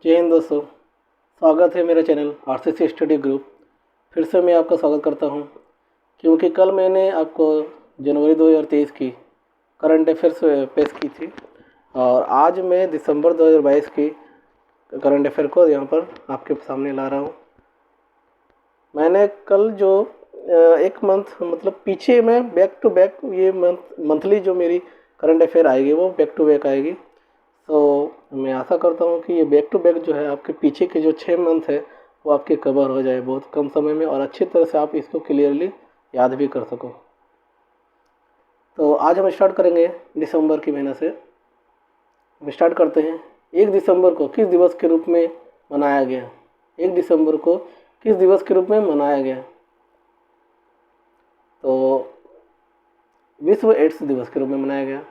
जय हिंद दोस्तों। स्वागत है मेरे चैनल आरसीसी स्टडी ग्रुप। फिर से मैं आपका स्वागत करता हूं, क्योंकि कल मैंने आपको जनवरी 2023 की करंट अफेयर्स पेश की थी और आज मैं दिसंबर 2022 की करंट अफेयर को यहां पर आपके सामने ला रहा हूं। मैंने कल जो एक मंथ मतलब पीछे में बैक टू बैक ये मंथली जो मेरी करंट अफेयर आएगी वो बैक टू बैक आएगी। तो मैं आशा करता हूँ कि ये बैक टू बैक जो है आपके पीछे के जो 6 मंथ है वो आपके कवर हो जाए बहुत कम समय में और अच्छी तरह से आप इसको क्लियरली याद भी कर सको। तो आज हम स्टार्ट करेंगे दिसंबर की महीने से। हम स्टार्ट करते हैं। 1 दिसंबर को किस दिवस के रूप में मनाया गया? 1 दिसंबर को किस दिवस के रूप में मनाया गया? तो विश्व एड्स दिवस के रूप में मनाया गया।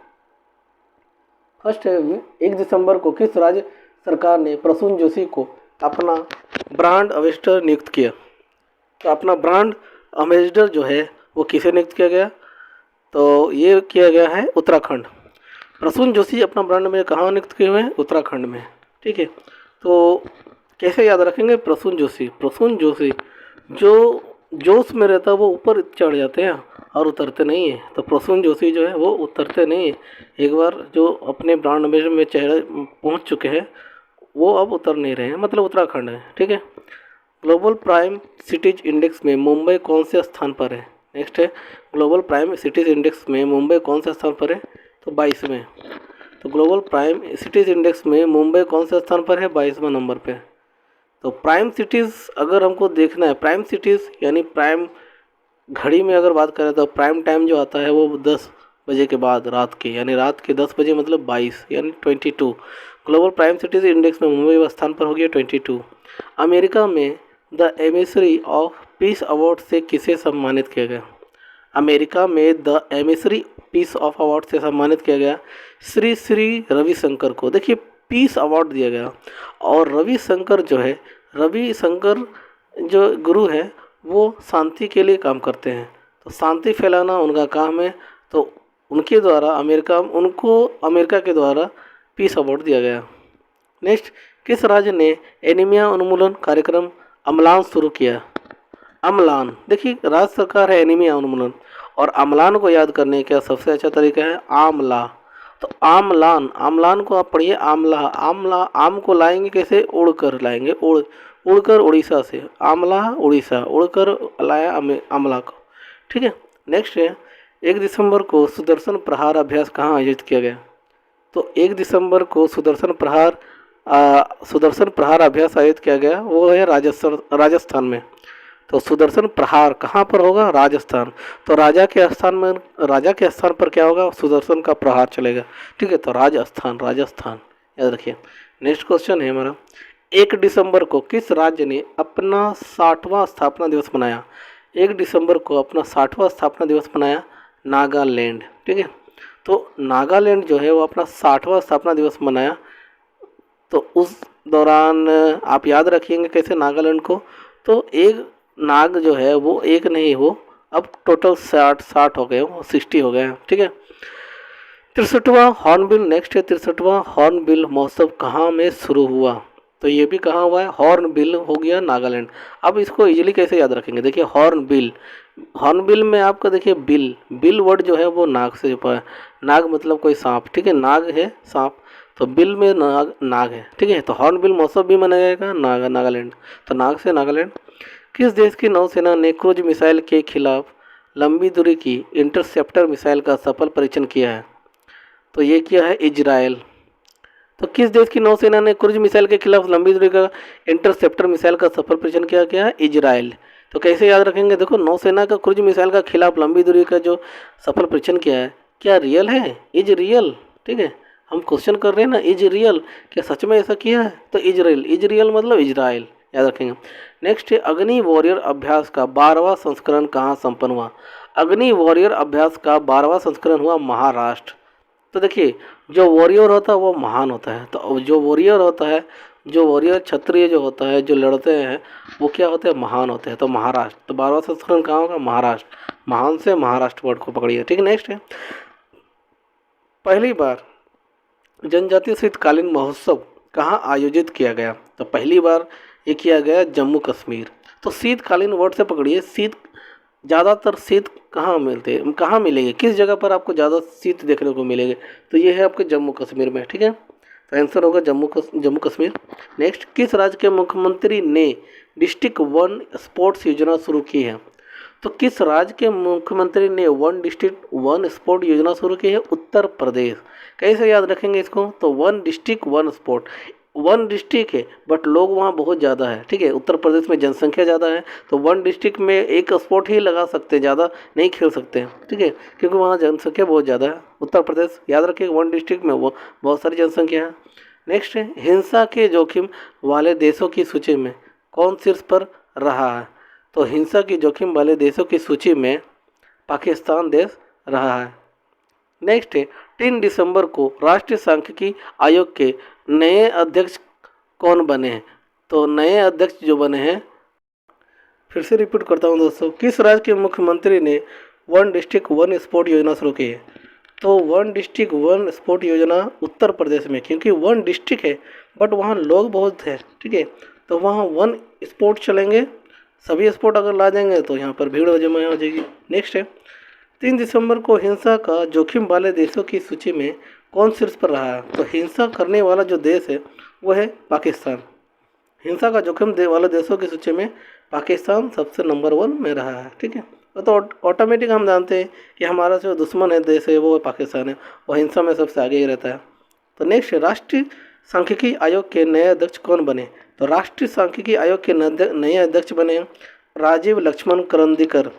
फर्स्ट है, 1 दिसंबर को किस राज्य सरकार ने प्रसून जोशी को अपना ब्रांड एम्बेसडर नियुक्त किया? तो अपना ब्रांड एम्बेसडर जो है वो किसे नियुक्त किया गया? तो ये किया गया है उत्तराखंड। प्रसून जोशी अपना ब्रांड में कहाँ नियुक्त किए हुए हैं? उत्तराखंड में। ठीक है, तो कैसे याद रखेंगे? प्रसून जोशी जो जोश में रहता है वो ऊपर चढ़ जाते हैं और उतरते नहीं है। तो प्रसून जोशी जो है वो उतरते नहीं है। एक बार जो अपने ब्रांड एम्बेसडर में चेहरे पहुंच चुके हैं वो अब उतर नहीं रहे हैं, मतलब उत्तराखंड है। ठीक है। ग्लोबल प्राइम सिटीज इंडेक्स में मुंबई कौन से स्थान पर है? नेक्स्ट है, ग्लोबल प्राइम सिटीज इंडेक्स में मुंबई कौन से स्थान पर है? तो 22वें। तो ग्लोबल प्राइम सिटीज इंडेक्स में मुंबई कौन से स्थान पर है? 22वें नंबर पे। तो प्राइम सिटीज़ अगर हमको देखना है, प्राइम सिटीज़ यानी प्राइम घड़ी में अगर बात करें तो प्राइम टाइम जो आता है वो 10 बजे के बाद रात के, यानी रात के 10 बजे मतलब 22 यानी 22। ग्लोबल प्राइम सिटीज इंडेक्स में मुंबई स्थान पर हो गया 22। अमेरिका में the emissary of peace award से किसे सम्मानित किया गया? अमेरिका में the emissary peace of award से सम्मानित किया गया श्री श्री रविशंकर को। देखिए, पीस अवार्ड दिया गया और रविशंकर जो है, रविशंकर जो गुरु है वो शांति के लिए काम करते हैं। तो शांति फैलाना उनका काम है। तो उनके द्वारा अमेरिका के द्वारा पीस अवार्ड दिया गया। नेक्स्ट, किस राज्य ने एनीमिया उन्मूलन कार्यक्रम अम्लान शुरू किया? अम्लान, देखिए राज्य सरकार है एनीमिया उन्मूलन, और अम्लान को याद करने का सबसे अच्छा तरीका है आमला। तो आमलान को आप पढ़िए आमला आम को लाएंगे कैसे? उड़कर लाएंगे, उड़कर उड़ीसा से, आमला उड़ीसा, उड़कर लाया आमला को। ठीक है। नेक्स्ट है, 1 दिसंबर को सुदर्शन प्रहार अभ्यास कहाँ आयोजित किया गया? तो 1 दिसंबर को सुदर्शन प्रहार अभ्यास आयोजित किया गया, वो है राजस्थान में। तो सुदर्शन प्रहार कहाँ पर होगा? राजस्थान। तो राजा के स्थान पर क्या होगा? सुदर्शन का प्रहार चलेगा। ठीक है, तो राजस्थान याद रखिए। नेक्स्ट क्वेश्चन है हमारा, 1 दिसंबर को किस राज्य ने अपना 60वां स्थापना दिवस मनाया? 1 दिसंबर को अपना 60वां स्थापना दिवस मनाया नागालैंड। ठीक है, तो नागालैंड जो है वो अपना 60वां स्थापना दिवस मनाया। तो उस दौरान आप याद रखिएंगे कैसे नागालैंड को? तो एक नाग जो है वो एक नहीं, वो अब टोटल 60 हो गए, 60 हो गए हैं। ठीक है। 63वां हॉर्नबिल, नेक्स्ट है 63वां हॉर्नबिल महोत्सव कहाँ में शुरू हुआ? तो ये भी कहाँ हुआ है? हॉर्नबिल हो गया नागालैंड। अब इसको इजीली कैसे याद रखेंगे? देखिए हॉर्नबिल में आपका देखिए बिल वर्ड जो है वो नाग से छुपा है। नाग मतलब कोई सांप। ठीक है, नाग है सांप, तो बिल में नाग है। ठीक है, तो हॉर्नबिल महोत्सव भी मनाया जाएगा नागालैंड। तो नाग से नागालैंड। किस देश की नौसेना ने क्रूज मिसाइल के खिलाफ लंबी दूरी की इंटरसेप्टर मिसाइल का सफल परीक्षण किया है? तो ये किया है इजराइल। तो किस देश की नौसेना ने क्रूज मिसाइल के खिलाफ लंबी दूरी का इंटरसेप्टर मिसाइल का सफल परीक्षण किया? क्या है? इजराइल। तो कैसे याद रखेंगे? देखो, नौसेना का क्रूज मिसाइल का खिलाफ लंबी दूरी का जो सफल परीक्षण किया है, क्या रियल है? Is real. ठीक है, हम क्वेश्चन कर रहे हैं ना, इज रियल, क्या सच में ऐसा किया है? तो इज रियल मतलब इजराइल, याद रखेंगे। नेक्स्ट है, अग्नि वॉरियर अभ्यास का 12वां संस्करण कहाँ संपन्न हुआ? अग्नि वॉरियर अभ्यास का 12वां संस्करण हुआ महाराष्ट्र। तो देखिए, जो वॉरियर होता है वो महान होता है। तो जो वॉरियर होता है, जो वॉरियर क्षत्रिय जो होता है, जो लड़ते हैं, वो क्या होते हैं? महान होते हैं। तो महाराष्ट्र, तो 12वां संस्करण कहाँ होगा? महाराष्ट्र। महान से महाराष्ट्र वर्ड को पकड़िए। ठीक है। नेक्स्ट है, पहली बार जनजातीय शीतकालीन महोत्सव कहाँ आयोजित किया गया? तो पहली बार ये किया गया जम्मू कश्मीर। तो शीतकालीन वर्ड से पकड़िए, शीत ज़्यादातर शीत कहाँ मिलते हैं, कहाँ मिलेंगे, किस जगह पर आपको ज़्यादा शीत देखने को मिलेंगे? तो ये है आपके जम्मू कश्मीर में, ठीक है। तो आंसर होगा जम्मू कश्मीर। नेक्स्ट, किस राज्य के मुख्यमंत्री ने डिस्ट्रिक्ट वन स्पोर्ट्स योजना शुरू की है? तो किस राज्य के मुख्यमंत्री ने वन डिस्ट्रिक्ट वन स्पोर्ट योजना शुरू की है? उत्तर प्रदेश। कैसे याद रखेंगे इसको? तो one district one sport, one district है बट लोग वहाँ बहुत ज़्यादा है, ठीक है। उत्तर प्रदेश में जनसंख्या ज़्यादा है, तो वन डिस्ट्रिक्ट में एक स्पोर्ट ही लगा सकते हैं, ज़्यादा नहीं खेल सकते हैं, ठीक है, क्योंकि वहाँ जनसंख्या बहुत ज़्यादा है। उत्तर प्रदेश याद रखिए, वन डिस्ट्रिक्ट में वो बहुत सारी जनसंख्या है। नेक्स्ट है, हिंसा के जोखिम वाले देशों की सूची में कौन शीर्ष पर रहा है? तो हिंसा की जोखिम वाले देशों की सूची में पाकिस्तान देश रहा है। नेक्स्ट है, 3 दिसंबर को राष्ट्रीय सांख्यिकी आयोग के नए अध्यक्ष कौन बने हैं? तो नए अध्यक्ष जो बने हैं, फिर से रिपीट करता हूँ दोस्तों, किस राज्य के मुख्यमंत्री ने वन डिस्ट्रिक्ट वन स्पोर्ट योजना शुरू की है? तो वन डिस्ट्रिक्ट वन स्पोर्ट योजना उत्तर प्रदेश में, क्योंकि वन डिस्ट्रिक्ट है बट वहाँ लोग बहुत हैं, ठीक है, तो वहाँ वन स्पोर्ट चलेंगे, सभी स्पोर्ट अगर ला जाएंगे तो यहाँ पर भीड़ जमा हो जाएगी। नेक्स्ट है, 3 दिसंबर को हिंसा का जोखिम वाले देशों की सूची में कौन शीर्ष पर रहा है? तो हिंसा करने वाला जो देश है वो है पाकिस्तान। हिंसा का जोखिम वाले देशों की सूची में पाकिस्तान सबसे नंबर 1 में रहा है, ठीक है। तो ऑटोमेटिक हम जानते हैं कि हमारा जो दुश्मन है देश है वो पाकिस्तान है, वो हिंसा में सबसे आगे ही रहता है। तो नेक्स्ट, राष्ट्रीय सांख्यिकी आयोग के नए अध्यक्ष कौन बने? तो राष्ट्रीय सांख्यिकी आयोग के नए अध्यक्ष बने राजीव लक्ष्मण करंदीकर।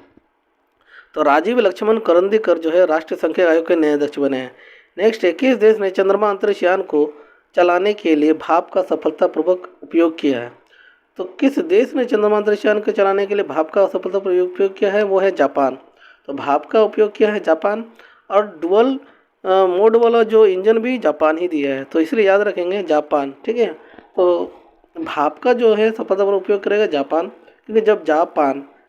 तो राजीव लक्ष्मण करंदीकर जो है राष्ट्रीय सांख्यिकी आयोग के नए अध्यक्ष बने हैं। नेक्स्ट है, किस देश ने चंद्रमा अंतरिक्ष यान को चलाने के लिए भाप का सफलतापूर्वक उपयोग किया है? तो किस देश ने चंद्रमा अंतरिक्ष यान को चलाने के लिए भाप का सफलतापूर्वक उपयोग किया है? वो है जापान। तो भाप का उपयोग किया है जापान, और डुअल मोड वाला जो इंजन भी जापान ही दिया है, तो इसलिए याद रखेंगे जापान, ठीक है। तो भाप का जो है सफलतापूर्वक उपयोग करेगा जापान, क्योंकि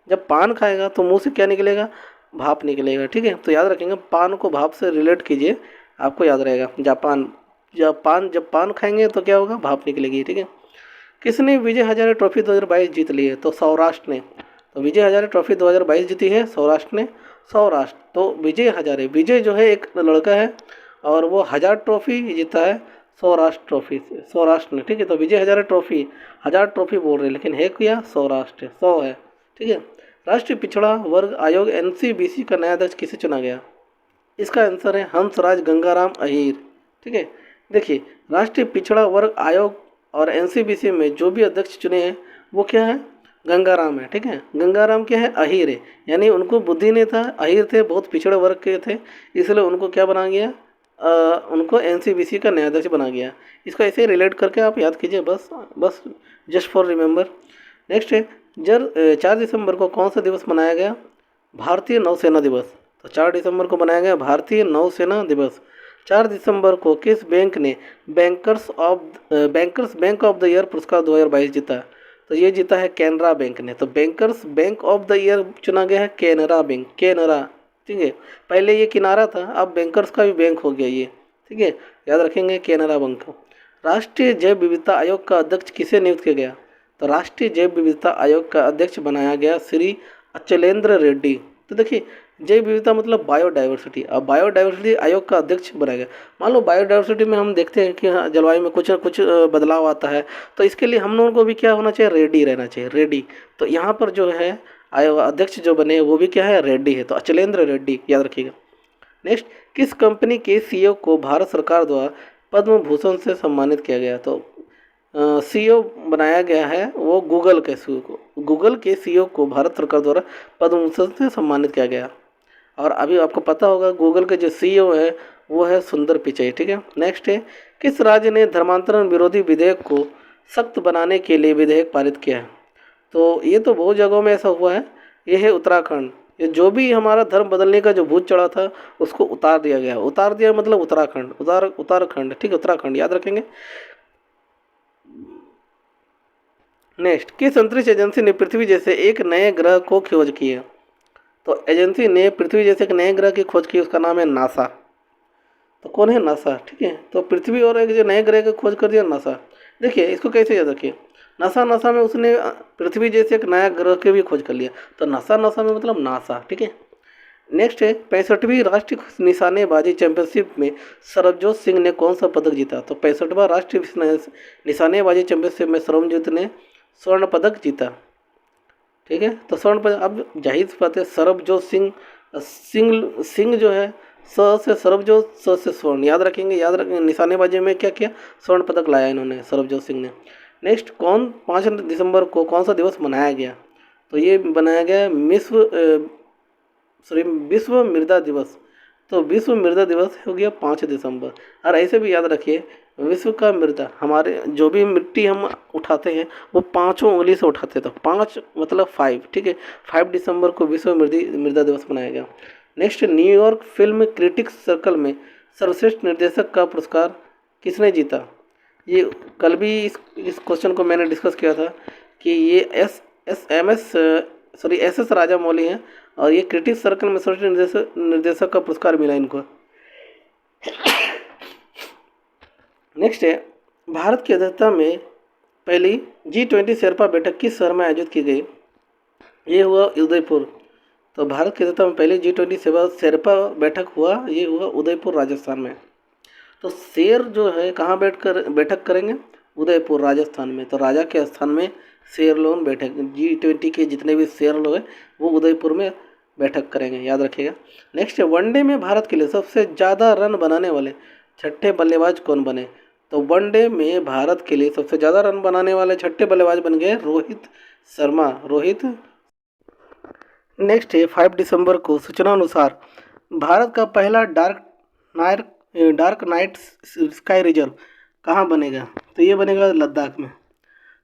जब पान खाएगा तो मुंह से क्या निकलेगा? भाप निकलेगा, ठीक है। तो याद रखेंगे, पान को भाप से रिलेट कीजिए, आपको याद रहेगा जापान। जब पान खाएंगे तो क्या होगा? भाप निकलेगी, ठीक है। किसने विजय हजारे ट्रॉफी 2022 जीत ली है? तो सौराष्ट्र ने। तो विजय हजारे ट्रॉफी 2022 जीती है सौराष्ट्र ने। सौराष्ट्र, तो विजय जो है एक लड़का है और वो 1000 ट्रॉफी जीता है सौराष्ट्र ने, ठीक है। तो विजय हजारे ट्रॉफी 1000 ट्रॉफी बोल रहे हैं, लेकिन है क्या? सौराष्ट्र 100 है, ठीक है। राष्ट्रीय पिछड़ा वर्ग आयोग NCBC का नया अध्यक्ष किसे चुना गया? इसका आंसर है हंसराज गंगाराम अहीर, ठीक है। देखिए, राष्ट्रीय पिछड़ा वर्ग आयोग और NCBC में जो भी अध्यक्ष चुने हैं वो क्या है? गंगाराम है, ठीक है। गंगाराम क्या है? अहीर है, यानी उनको बुद्धि नहीं था, अहीर थे, बहुत पिछड़े वर्ग के थे, इसलिए उनको क्या बना गया? उनको NCBC का नया अध्यक्ष बना गया। इसको ऐसे रिलेट करके आप याद कीजिए, बस जस्ट फॉर रिमेंबर। नेक्स्ट है, 4 दिसंबर को कौन सा दिवस मनाया गया? भारतीय नौसेना दिवस। तो 4 दिसंबर को मनाया गया भारतीय नौसेना दिवस। 4 दिसंबर को किस बैंक ने bankers bank of the year पुरस्कार 2022 जीता? तो ये जीता है कैनरा बैंक ने। तो bankers bank of the year चुना गया है कैनरा बैंक, कैनरा, ठीक है। पहले ये किनारा था, अब बैंकर्स का भी बैंक हो गया ये, ठीक है, याद रखेंगे कैनरा बैंक को। राष्ट्रीय जैव विविधता आयोग का अध्यक्ष किसे नियुक्त किया गया? तो राष्ट्रीय जैव विविधता आयोग का अध्यक्ष बनाया गया श्री अचलेंद्र रेड्डी। तो देखिए, जैव विविधता मतलब बायोडाइवर्सिटी, अब बायोडाइवर्सिटी आयोग का अध्यक्ष बनाया गया। मान लो बायोडाइवर्सिटी में हम देखते हैं कि हाँ, जलवायु में कुछ कुछ बदलाव आता है, तो इसके लिए हम लोगों को भी क्या होना चाहिए? रेडी रहना चाहिए, रेडी। तो यहाँ पर जो है आयोग अध्यक्ष जो बने वो भी क्या है? रेड्डी है, तो अचलेंद्र रेड्डी, याद रखिएगा। नेक्स्ट, किस कंपनी के CEO को भारत सरकार द्वारा पद्म भूषण से सम्मानित किया गया? तो CEO बनाया गया है वो गूगल के CEO को, गूगल के CEO को भारत सरकार द्वारा पद्म भूषण से सम्मानित किया गया। और अभी आपको पता होगा गूगल के जो CEO है वो है सुंदर पिचई, ठीक है। नेक्स्ट है, किस राज्य ने धर्मांतरण विरोधी विधेयक को सख्त बनाने के लिए विधेयक पारित किया है? तो ये तो बहुत जगहों में ऐसा हुआ है, ये है उत्तराखंड। ये जो भी हमारा धर्म बदलने का जो भूत चढ़ा था उसको उतार दिया गया, उतार दिया मतलब उत्तराखंड, उत्तराखंड, ठीक है, उत्तराखंड याद रखेंगे। नेक्स्ट, किस अंतरिक्ष एजेंसी ने पृथ्वी जैसे एक नए ग्रह को खोज की है? तो एजेंसी ने पृथ्वी जैसे एक नए ग्रह की खोज की, उसका नाम है नासा। तो कौन है? नासा, ठीक है। तो पृथ्वी और एक जो नए ग्रह की खोज कर दिया नासा। देखिए इसको कैसे याद रखिए, नासा नासा में उसने पृथ्वी जैसे एक नया ग्रह की भी खोज कर लिया, तो नासा नासा में मतलब नासा, ठीक है। नेक्स्ट है 65वीं राष्ट्रीय निशानेबाजी चैंपियनशिप में सरबजोत सिंह ने कौन सा पदक जीता, तो 65वां राष्ट्रीय निशानेबाजी चैंपियनशिप में सरबजोत ने स्वर्ण पदक जीता, ठीक है। तो स्वर्ण पदक, अब जाहिर सी बात है सरबजोत सिंह, सिंह सिंह जो है स से सरबजोत, स से स्वर्ण, याद रखेंगे निशानेबाजी में क्या किया, स्वर्ण पदक लाया इन्होंने सरबजोत सिंह ने। नेक्स्ट, 5 दिसंबर को कौन सा दिवस मनाया गया, तो ये बनाया गया विश्व मृदा दिवस। तो विश्व मृदा दिवस हो गया 5 दिसंबर। और ऐसे भी याद रखिए, विश्व का मृदा, हमारे जो भी मिट्टी हम उठाते हैं वो 5 उंगली से उठाते हैं, तो 5 मतलब 5, ठीक है। 5 दिसंबर को विश्व मृदा दिवस मनाया गया। Next, New York film critics circle में सर्वश्रेष्ठ निर्देशक का पुरस्कार किसने जीता, ये कल भी इस क्वेश्चन को मैंने डिस्कस किया था कि ये एस एस राजामौली हैं, और ये क्रिटिक्स सर्कल में सर्वश्रेष्ठ निर्देशक का पुरस्कार मिला इनको। नेक्स्ट है, भारत की अध्यक्षता में पहली G20 शेरपा बैठक किस शहर में आयोजित की गई, ये हुआ उदयपुर। तो भारत की अध्यक्षता में पहली G20 शेरपा बैठक हुआ, ये हुआ उदयपुर राजस्थान में। तो शेर जो है कहाँ बैठक करेंगे, उदयपुर राजस्थान में। तो राजा के स्थान में शेर लोग बैठक, G20 के जितने भी शेर लोग हैं वो उदयपुर में बैठक करेंगे, याद रखिएगा। नेक्स्ट है, वनडे में भारत के लिए सबसे ज़्यादा रन बनाने वाले छठे बल्लेबाज कौन बने, तो वनडे में भारत के लिए सबसे ज़्यादा रन बनाने वाले छठे बल्लेबाज बन गए रोहित शर्मा, रोहित। नेक्स्ट है, 5 दिसंबर को सूचना अनुसार भारत का पहला डार्क नाइट स्काई रिजर्व कहाँ बनेगा, तो ये बनेगा लद्दाख में।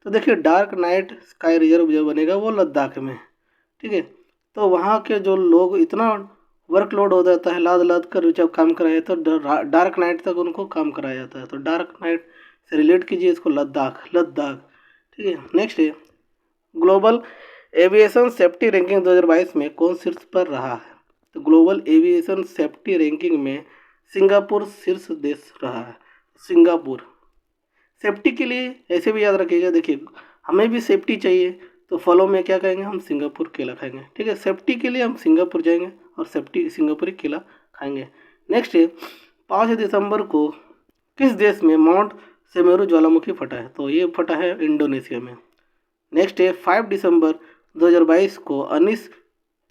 तो देखिए डार्क नाइट स्काई रिजर्व जो बनेगा वो लद्दाख में, ठीक है। तो वहाँ के जो लोग इतना वर्कलोड हो जाता है, लाद लाद कर जब काम कराया तो डार्क नाइट तक उनको काम कराया जाता है। तो डार्क नाइट से रिलेट कीजिए इसको, लद्दाख, ठीक है। नेक्स्ट है, ग्लोबल एविएशन सेफ्टी रैंकिंग 2022 में कौन शीर्ष पर रहा है, तो ग्लोबल एविएशन सेफ्टी रैंकिंग में सिंगापुर शीर्ष देश रहा है। सिंगापुर सेफ्टी के लिए ऐसे भी याद रखिएगा, देखिए हमें भी सेफ्टी चाहिए तो फलों में क्या कहेंगे, हम सिंगापुर केला खाएंगे, ठीक है। सेफ्टी के लिए हम सिंगापुर जाएंगे और सेफ्टी सिंगापुरी केला खाएंगे। नेक्स्ट है, 5 दिसंबर को किस देश में माउंट सेमेरू ज्वालामुखी फटा है, तो ये फटा है इंडोनेशिया में। नेक्स्ट है, 5 दिसंबर 2022 को अनिस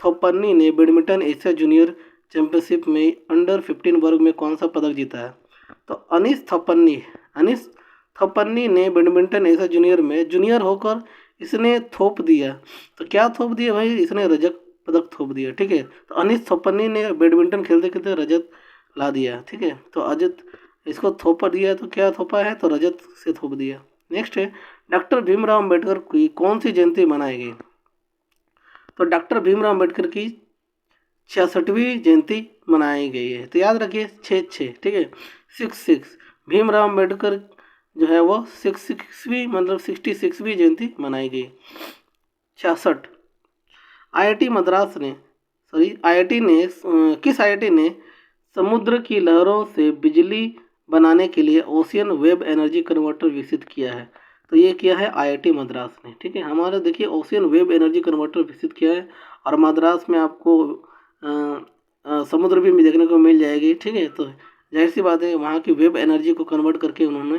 थोपन्नी ने बैडमिंटन एशिया जूनियर चैंपियनशिप में अंडर 15 वर्ग में कौन सा पदक जीता है, तो अनिस थोपन्नी ने बैडमिंटन एशिया जूनियर में जूनियर होकर इसने थोप दिया, तो क्या थोप दिया भाई, इसने रजत पदक थोप दिया, ठीक है। तो अनिस थोपन्नी ने बैडमिंटन खेलते खेलते रजत ला दिया, ठीक है। तो अजित इसको थोप दिया, तो क्या थोपा है, तो रजत से थोप दिया। नेक्स्ट है, डॉक्टर भीमराव अम्बेडकर की कौन सी जयंती मनाई गई, तो डॉक्टर भीमराव अम्बेडकर की 66वीं जयंती मनाई गई है। तो याद रखिए 6 ठीक है, 6 भीमराव अम्बेडकर जो है वो 66वीं मतलब 66वीं जयंती मनाई गई। 66 आईआईटी मद्रास ने किस आईआईटी ने समुद्र की लहरों से बिजली बनाने के लिए ओशियन वेव एनर्जी कन्वर्टर विकसित किया है, तो ये किया है आईआईटी मद्रास ने, ठीक है। हमारा देखिए ओशियन वेव एनर्जी कन्वर्टर विकसित किया है, और मद्रास में आपको समुद्र भी देखने को मिल जाएगी, ठीक है। तो जाहिर सी बात है वहाँ की वेव एनर्जी को कन्वर्ट करके उन्होंने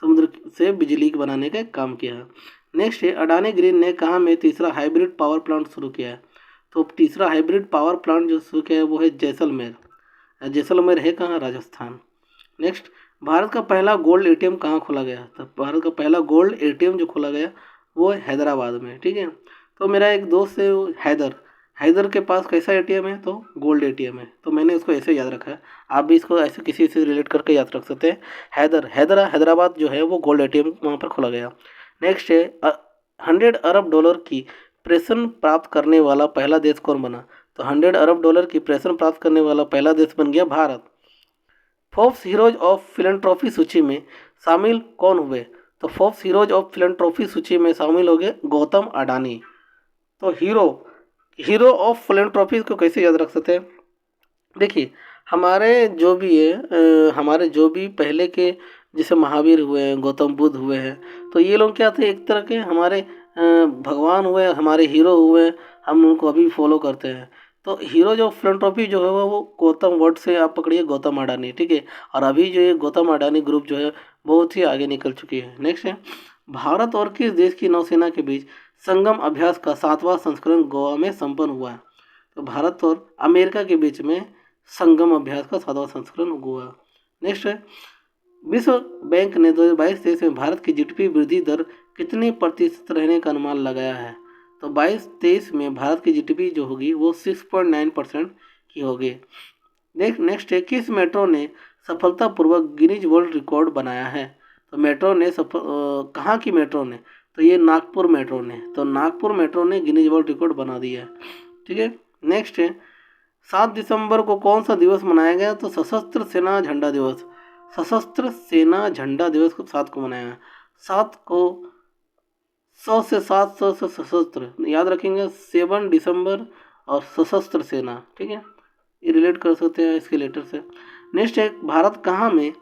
समुद्र से बिजली बनाने का काम किया है। नेक्स्ट है, अडानी ग्रीन ने कहाँ में तीसरा हाइब्रिड पावर प्लांट शुरू किया है, तो तीसरा हाइब्रिड पावर प्लांट जो शुरू किया है वो है जैसलमेर है कहाँ, राजस्थान। नेक्स्ट, भारत का पहला गोल्ड एटीएम कहाँ खोला गया, तो भारत का पहला गोल्ड एटीएम जो खोला गया वो है हैदराबाद में, ठीक है। तो मेरा एक दोस्त है हैदर के पास कैसा एटीएम है, तो गोल्ड एटीएम है, तो मैंने उसको ऐसे याद रखा है। आप भी इसको ऐसे किसी से रिलेट करके याद रख सकते हैं। हैदराबाद जो है वो गोल्ड एटीएम वहाँ पर खोला गया। नेक्स्ट है, $100 अरब की प्रेषण प्राप्त करने वाला पहला देश कौन बना, तो $100 अरब की प्रेषण प्राप्त करने वाला पहला देश बन गया Bharat. Forbes heroes of philanthropy सूची में शामिल कौन हुए, तो फोर्ब्स हीरोज ऑफ फिलैंथ्रोपी सूची में शामिल हो गए गौतम अडानी। तो हीरो ऑफ फिलैंथ्रोपी को कैसे याद रख सकते हैं, देखिए हमारे जो भी पहले के जैसे महावीर हुए हैं, गौतम बुद्ध हुए हैं, तो ये लोग क्या थे, एक तरह के हमारे भगवान हुए, हमारे हीरो हुए, हम उनको अभी फॉलो करते हैं। तो हीरो जो फिलैंथ्रोपी जो है वो गौतम वर्ड से आप पकड़िए, गौतम अडानी, ठीक है। और अभी जो ये गौतम अडानी ग्रुप जो है बहुत ही आगे निकल चुकी है। नेक्स्ट है, भारत और किस देश की नौसेना के बीच संगम अभ्यास का 7वां संस्करण गोवा में संपन्न हुआ है? तो भारत और अमेरिका के बीच में संगम अभ्यास का 7वां संस्करण हुआ। नेक्स्ट है, विश्व बैंक ने 2022-23 में भारत की जीडीपी वृद्धि दर कितने प्रतिशत रहने का अनुमान लगाया है? तो 22-23 में भारत की जीडीपी जो होगी वो 6.9% की होगी। नेक्स्ट है, किस मेट्रो ने सफलतापूर्वक गिनीज वर्ल्ड रिकॉर्ड बनाया है? तो मेट्रो ने कहाँ की मेट्रो ने? तो ये नागपुर मेट्रो ने, तो नागपुर मेट्रो ने गिनीज वर्ल्ड रिकॉर्ड बना दिया है, ठीक है। नेक्स्ट है, 7 दिसंबर को कौन सा दिवस मनाया गया? तो सशस्त्र सेना झंडा दिवस। सशस्त्र सेना झंडा दिवस को 7 को मनाया है। 7 को 100 से 700 से सशस्त्र याद रखेंगे, 7 दिसंबर और सशस्त्र सेना, ठीक है, ये रिलेट कर सकते हैं इसके लेटर से। नेक्स्ट है, भारत कहाँ में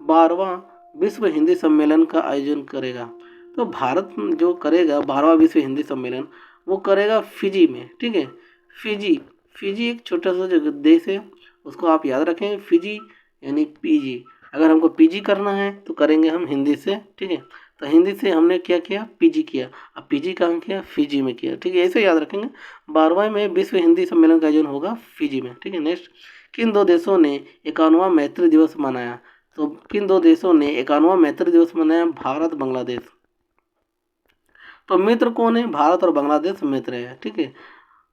12वां विश्व हिंदी सम्मेलन का आयोजन करेगा? तो भारत जो करेगा 12वां विश्व हिंदी सम्मेलन वो करेगा फिजी में, ठीक है। फिजी एक छोटा सा जो देश है, उसको आप याद रखें, फिजी यानी पीजी। अगर हमको पीजी करना है तो करेंगे हम हिंदी से, ठीक है। तो हिंदी से हमने क्या किया, पीजी किया। अब पीजी कहाँ किया, फिजी में किया, ठीक है, ऐसे याद रखेंगे। 12वां में विश्व हिंदी सम्मेलन का आयोजन होगा फिजी में, ठीक है। नेक्स्ट, किन दो देशों ने 51वां मैत्री दिवस मनाया? तो किन दो देशों ने 51वां मैत्री दिवस मनाया? भारत बांग्लादेश। तो मित्र कौन है? भारत और बांग्लादेश मित्र है, ठीक है।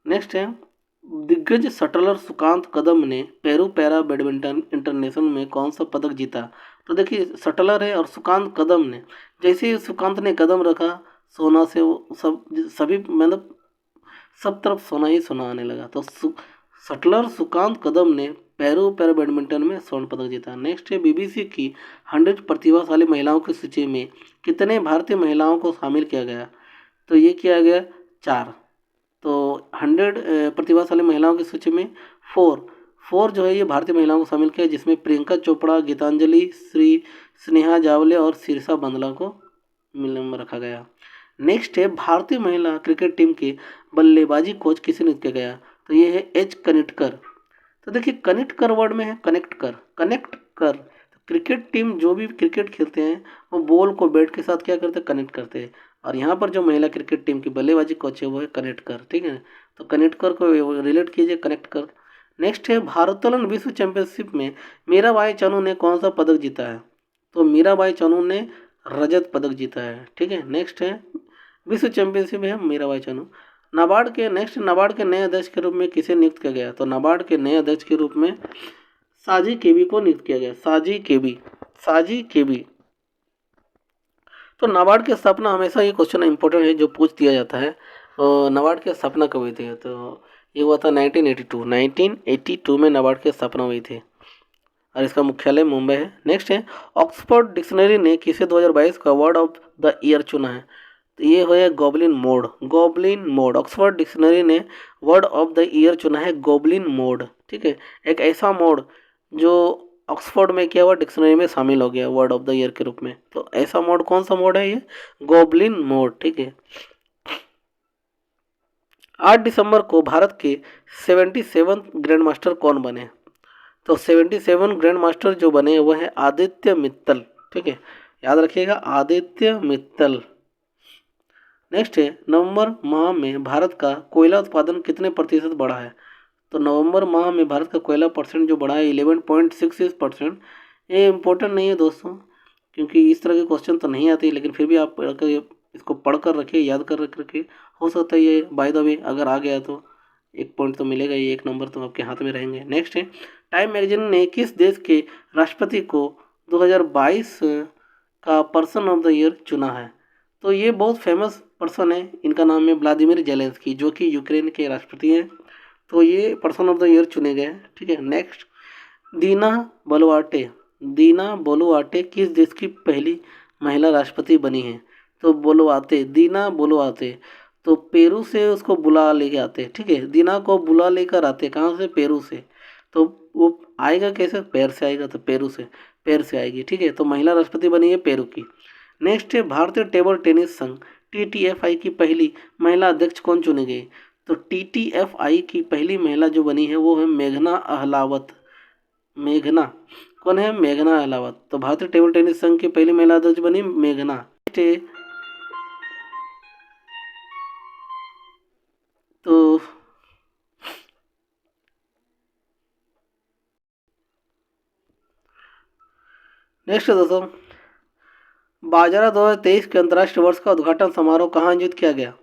नेक्स्ट है, दिग्गज शटलर सुकांत कदम ने पेरू पैरा बैडमिंटन इंटरनेशनल में कौन सा पदक जीता? तो देखिए, शटलर है और सुकांत कदम ने, जैसे ही सुकांत ने कदम रखा, सोना से वो सभी मतलब सब तरफ सोना ही सोना आने लगा। तो शटलर सुकांत कदम ने पेरू पैरा बैडमिंटन में स्वर्ण पदक जीता। नेक्स्ट है, बीबीसी की 100 प्रतिभाशाली महिलाओं की सूची में कितने भारतीय महिलाओं को शामिल किया गया? तो ये किया गया 4। तो 100 प्रतिभाशाली महिलाओं की सूची में 4 जो है ये भारतीय महिलाओं को शामिल किया, जिसमें प्रियंका चोपड़ा, गीतांजलि, श्री स्नेहा जावले और शीर्षा बंदला को में रखा गया। नेक्स्ट है, भारतीय महिला क्रिकेट टीम के बल्लेबाजी कोच किसे नियुक्त किया गया? तो ये है एच कनिटकर। तो देखिए, कनिटकर वर्ड में है कनेक्ट कर। तो क्रिकेट टीम जो भी क्रिकेट खेलते हैं वो बॉल को बैट के साथ क्या करते हैं, कनेक्ट करते हैं। और यहाँ पर जो महिला क्रिकेट टीम की बल्लेबाजी कोच है वो है कनेक्टकर, ठीक है। तो कनेक्टकर को रिलेट कीजिए कनेक्टकर। नेक्स्ट है, भारोत्तोलन विश्व चैंपियनशिप में मीराबाई चानू ने कौन सा पदक जीता है? तो मीराबाई चानू ने रजत पदक जीता है, ठीक है। नेक्स्ट है, विश्व चैंपियनशिप है मीराबाई चानू। नाबार्ड के नए अध्यक्ष के रूप में किसे नियुक्त किया गया? तो नाबार्ड के नए अध्यक्ष के रूप में साजी केबी को नियुक्त किया गया। साजी केबी। तो नाबार्ड की स्थापना, हमेशा ये क्वेश्चन इंपॉर्टेंट है जो पूछ दिया जाता है, नाबार्ड की स्थापना कब हुई थी? तो ये हुआ था 1982 में नाबार्ड की स्थापना हुई थी और इसका मुख्यालय मुंबई है। नेक्स्ट है, ऑक्सफोर्ड डिक्शनरी ने किसे 2022 का वर्ड ऑफ द ईयर चुना है? तो ये है गॉबलिन मोड। ऑक्सफोर्ड डिक्शनरी ने वर्ड ऑफ द ईयर चुना है गॉबलिन मोड, ठीक है। एक ऐसा मोड जो ऑक्सफोर्ड में क्या हुआ, डिक्शनरी में शामिल हो गया वर्ड ऑफ द ईयर के रूप में। तो ऐसा मोड कौन सा मोड है? ये गॉबलिन मोड, ठीक है। 8 दिसंबर को भारत के 77 ग्रैंड मास्टर कौन बने? तो 77 ग्रैंड मास्टर जो बने वो है आदित्य मित्तल, ठीक है, याद रखिएगा, आदित्य मित्तल। नेक्स्ट है, नवंबर माह में भारत का कोयला उत्पादन कितने प्रतिशत बढ़ा है? तो नवंबर माह में भारत का कोयला परसेंट जो बढ़ा है 11.66%। ये इम्पोर्टेंट नहीं है दोस्तों, क्योंकि इस तरह के क्वेश्चन तो नहीं आते, लेकिन फिर भी आप इसको पढ़ कर रखिए, याद कर रखिए, हो सकता है ये बाय द वे अगर आ गया तो 1 पॉइंट तो मिलेगा, ये 1 नंबर तो आपके हाथ में रहेंगे। नेक्स्ट है, टाइम मैगजीन ने किस देश के राष्ट्रपति को 2022 का पर्सन ऑफ द ईयर चुना है? तो ये बहुत फेमस पर्सन है, इनका नाम है व्लादिमीर जेलेंस्की, जो कि यूक्रेन के राष्ट्रपति हैं। तो ये पर्सन ऑफ द ईयर चुने गए हैं, ठीक है। नेक्स्ट, दीना बोलुआटे किस देश की पहली महिला राष्ट्रपति बनी है? तो दीना बोलुआटे तो पेरू से उसको बुला लेके आते, ठीक है। दीना को बुला लेकर आते, कहाँ से? पेरू से। तो वो आएगा कैसे? पैर से आएगा, तो पेरू से। पैर से आएगी, ठीक है। तो महिला राष्ट्रपति बनी है पेरू की। नेक्स्ट है भारतीय टेबल टेनिस संघ TTFI की पहली महिला अध्यक्ष कौन चुनी गई? तो TTFI की पहली महिला जो बनी है वो है मेघना अहलावत। मेघना कौन है? मेघना अहलावत। तो भारतीय टेबल टेनिस संघ की पहली महिला अध्यक्ष बनी मेघना। तो नेक्स्ट दोस्तों, बाजरा 2023 के अंतर्राष्ट्रीय वर्ष का उद्घाटन समारोह कहाँ आयोजित किया गया?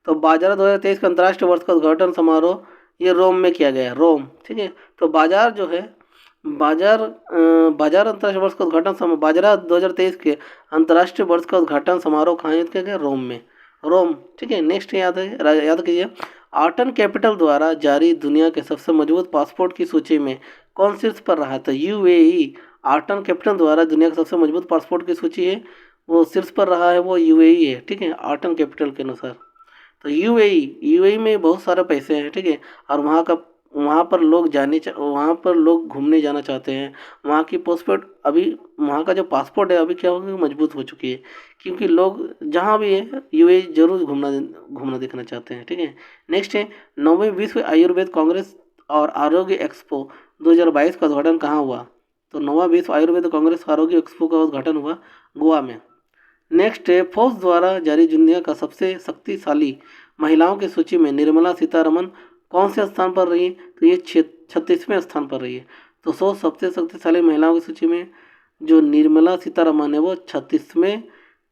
तो बाजरा 2023 के अंतर्राष्ट्रीय वर्ष का उद्घाटन समारोह ये रोम में किया गया है, रोम, ठीक है। तो बाजार जो है बाजार अंतर्राष्ट्रीय वर्ष का उद्घाटन बाजरा 2023 के अंतर्राष्ट्रीय वर्ष का उद्घाटन समारोह कहाँ आयोजित किया गया? रोम में, रोम, ठीक है। नेक्स्ट याद कीजिए, आर्टन कैपिटल द्वारा जारी दुनिया के सबसे मजबूत पासपोर्ट की सूची में कौन शीर्ष पर रहा? तो UAE, आर्टन कैपिटल द्वारा दुनिया के सबसे मजबूत पासपोर्ट की सूची है वो शीर्ष पर रहा है, वो UAE है, ठीक है, आर्टन कैपिटल के अनुसार। तो UAE में बहुत सारे पैसे हैं, ठीक है, और वहाँ पर लोग घूमने जाना चाहते हैं। वहाँ की पासपोर्ट अभी वहाँ का जो पासपोर्ट है अभी क्या हो गया, मजबूत हो चुकी है, क्योंकि लोग जहाँ भी है UAE जरूर घूमना देखना चाहते हैं, ठीक है। नेक्स्ट है 9वीं विश्व आयुर्वेद कांग्रेस और आरोग्य एक्सपो 2022 का उद्घाटन कहाँ हुआ? तो 9वां विश्व आयुर्वेद कांग्रेस आरोग्य एक्सपो का उद्घाटन हुआ गोवा में। नेक्स्ट है फोर्स द्वारा जारी दुनिया का सबसे शक्तिशाली महिलाओं की सूची में निर्मला सीतारमन कौन से स्थान पर रही? तो ये 36वें स्थान पर रही है। तो 100 सबसे शक्तिशाली महिलाओं की सूची में जो निर्मला सीतारमन है वो 36वें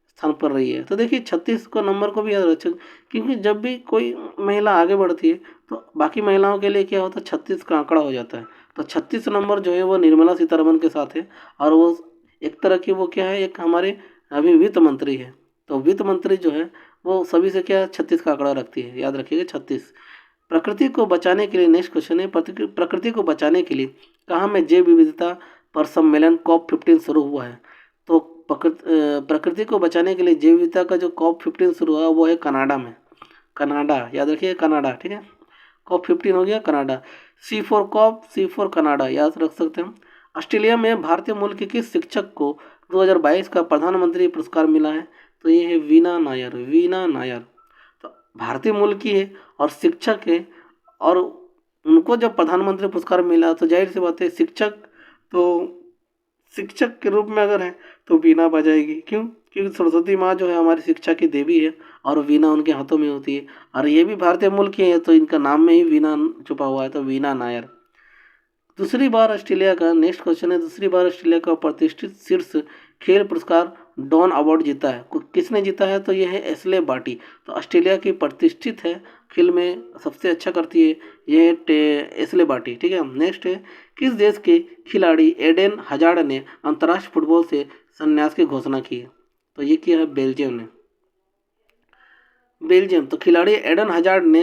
स्थान पर रही है। तो देखिए 36 को नंबर को भी याद रखें, क्योंकि जब भी कोई महिला आगे बढ़ती है तो बाकी महिलाओं के लिए क्या होता है, 36 का आंकड़ा हो जाता है। तो 36 नंबर जो है वो निर्मला सीतारमन के साथ है, और वो एक तरह की वो क्या है, एक हमारे अभी वित्त मंत्री है। तो वित्त मंत्री जो है वो सभी से क्या 36 का आंकड़ा रखती है, याद रखिएगा 36। प्रकृति को बचाने के लिए नेक्स्ट क्वेश्चन है, प्रकृति को बचाने के लिए कहाँ में जैव विविधता पर सम्मेलन COP15 शुरू हुआ है? तो प्रकृति को बचाने के लिए जैव विविधता का जो COP15 शुरू हुआ वो है कनाडा में, कनाडा, याद रखिए कनाडा, ठीक है। COP15 हो गया कनाडा। C4 कनाडा, याद रख सकते हैं। ऑस्ट्रेलिया में भारतीय मूल के किस शिक्षक को 2022 का प्रधानमंत्री पुरस्कार मिला है? तो ये है वीना नायर, वीना नायर। तो भारतीय मूल की है और शिक्षक है, और उनको जब प्रधानमंत्री पुरस्कार मिला तो जाहिर सी बात है शिक्षक के रूप में अगर है तो वीणा बजाएगी। क्यों? क्योंकि सरस्वती माँ जो है हमारी शिक्षा की देवी है और वीणा उनके हाथों में होती है, और ये भी भारतीय मूल की है तो इनका नाम में ही वीणा छुपा हुआ है, तो वीणा नायर। दूसरी बार ऑस्ट्रेलिया का नेक्स्ट क्वेश्चन है, दूसरी बार ऑस्ट्रेलिया का प्रतिष्ठित शीर्ष खेल पुरस्कार डॉन अवार्ड जीता है, किसने जीता है? तो ये है एस्ले बार्टी। तो ऑस्ट्रेलिया की प्रतिष्ठित है, खेल में सबसे अच्छा करती है, ये है एस्ले बार्टी, ठीक है। नेक्स्ट है किस देश के खिलाड़ी एडेन हजार्ड ने अंतर्राष्ट्रीय फुटबॉल से संन्यास की घोषणा की है? तो ये किया है बेल्जियम ने, बेल्जियम। तो खिलाड़ी एडन हजार्ड ने